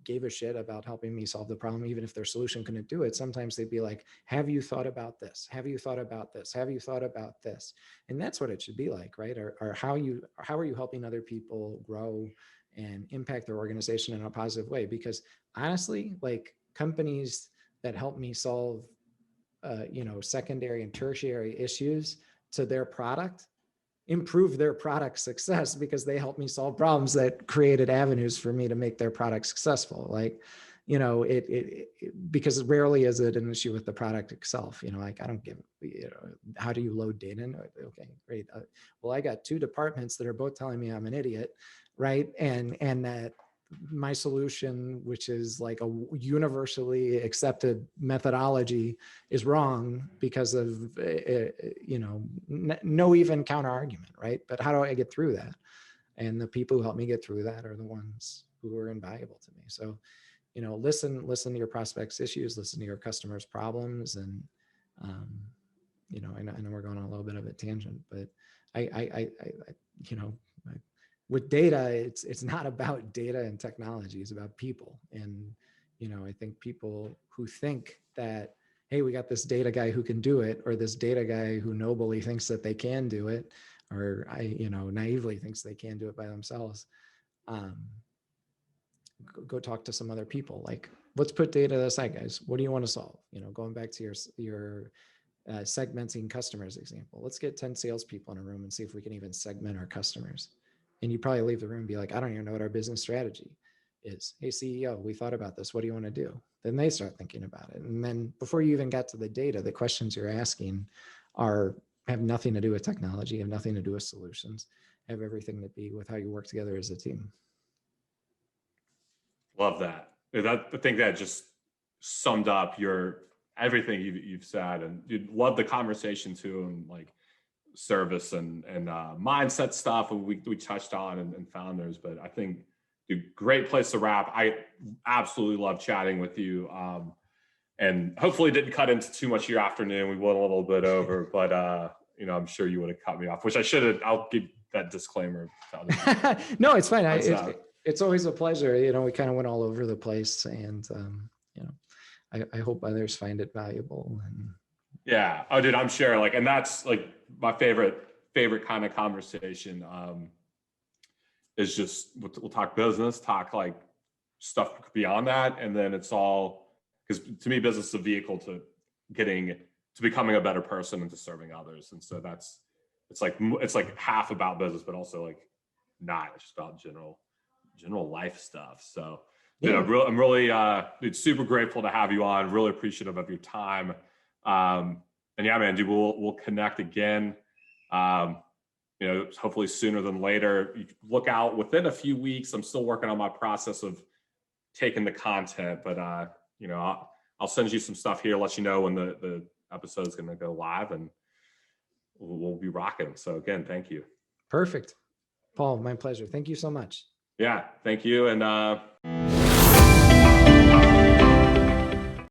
A: gave a shit about helping me solve the problem, even if their solution couldn't do it. Sometimes they'd be like, have you thought about this? Have you thought about this? Have you thought about this? And that's what it should be like, right? Or how are you helping other people grow and impact their organization in a positive way? Because honestly, like companies that help me solve secondary and tertiary issues to their product improve their product success because they helped me solve problems that created avenues for me to make their product successful. Like, because rarely is it an issue with the product itself. Like I don't give, how do you load data in? Okay, great. Well, I got two departments that are both telling me I'm an idiot, right? And that my solution, which is like a universally accepted methodology, is wrong because of no even counter argument, right? But how do I get through that? And the people who help me get through that are the ones who are invaluable to me. So listen to your prospects' issues, listen to your customers' problems, and I know we're going on a little bit of a tangent, but I you know with data, it's not about data and technology, it's about people. And I think people who think that, hey, we got this data guy who can do it, or this data guy who nobly thinks that they can do it, or naively thinks they can do it by themselves, um, go talk to some other people. Like, let's put data aside, guys. What do you want to solve? Going back to your segmenting customers example. Let's get 10 salespeople in a room and see if we can even segment our customers. And you probably leave the room and be like, I don't even know what our business strategy is. Hey, CEO, we thought about this. What do you want to do? Then they start thinking about it. And then before you even got to the data, the questions you're asking have nothing to do with technology, have nothing to do with solutions, have everything to be with how you work together as a team.
B: Love that. I think that just summed up everything you've said, and you'd love the conversation too, and like service and mindset stuff we touched on and founders. But I think a great place to wrap. I absolutely love chatting with you, and hopefully didn't cut into too much of your afternoon. We went a little bit over, but I'm sure you would have cut me off, which I should have. I'll give that disclaimer to other people.
A: No, it's fine. It's always a pleasure. We kind of went all over the place, and I hope others find it valuable. And
B: yeah, oh, dude, I'm sure. And that's like my favorite kind of conversation. Is just we'll talk business, talk like stuff beyond that, and then it's all, because to me, business is a vehicle to becoming a better person and to serving others. And so it's like half about business, but also like not. It's just about general life stuff. So, dude, yeah. I'm really dude, super grateful to have you on. Really appreciative of your time. And yeah, man, dude, we'll connect again. Hopefully sooner than later. You look out within a few weeks. I'm still working on my process of taking the content, but I'll send you some stuff here, let you know when the episode is going to go live, and we'll be rocking. So again, thank you.
A: Perfect. Paul, my pleasure. Thank you so much.
B: Yeah, thank you. And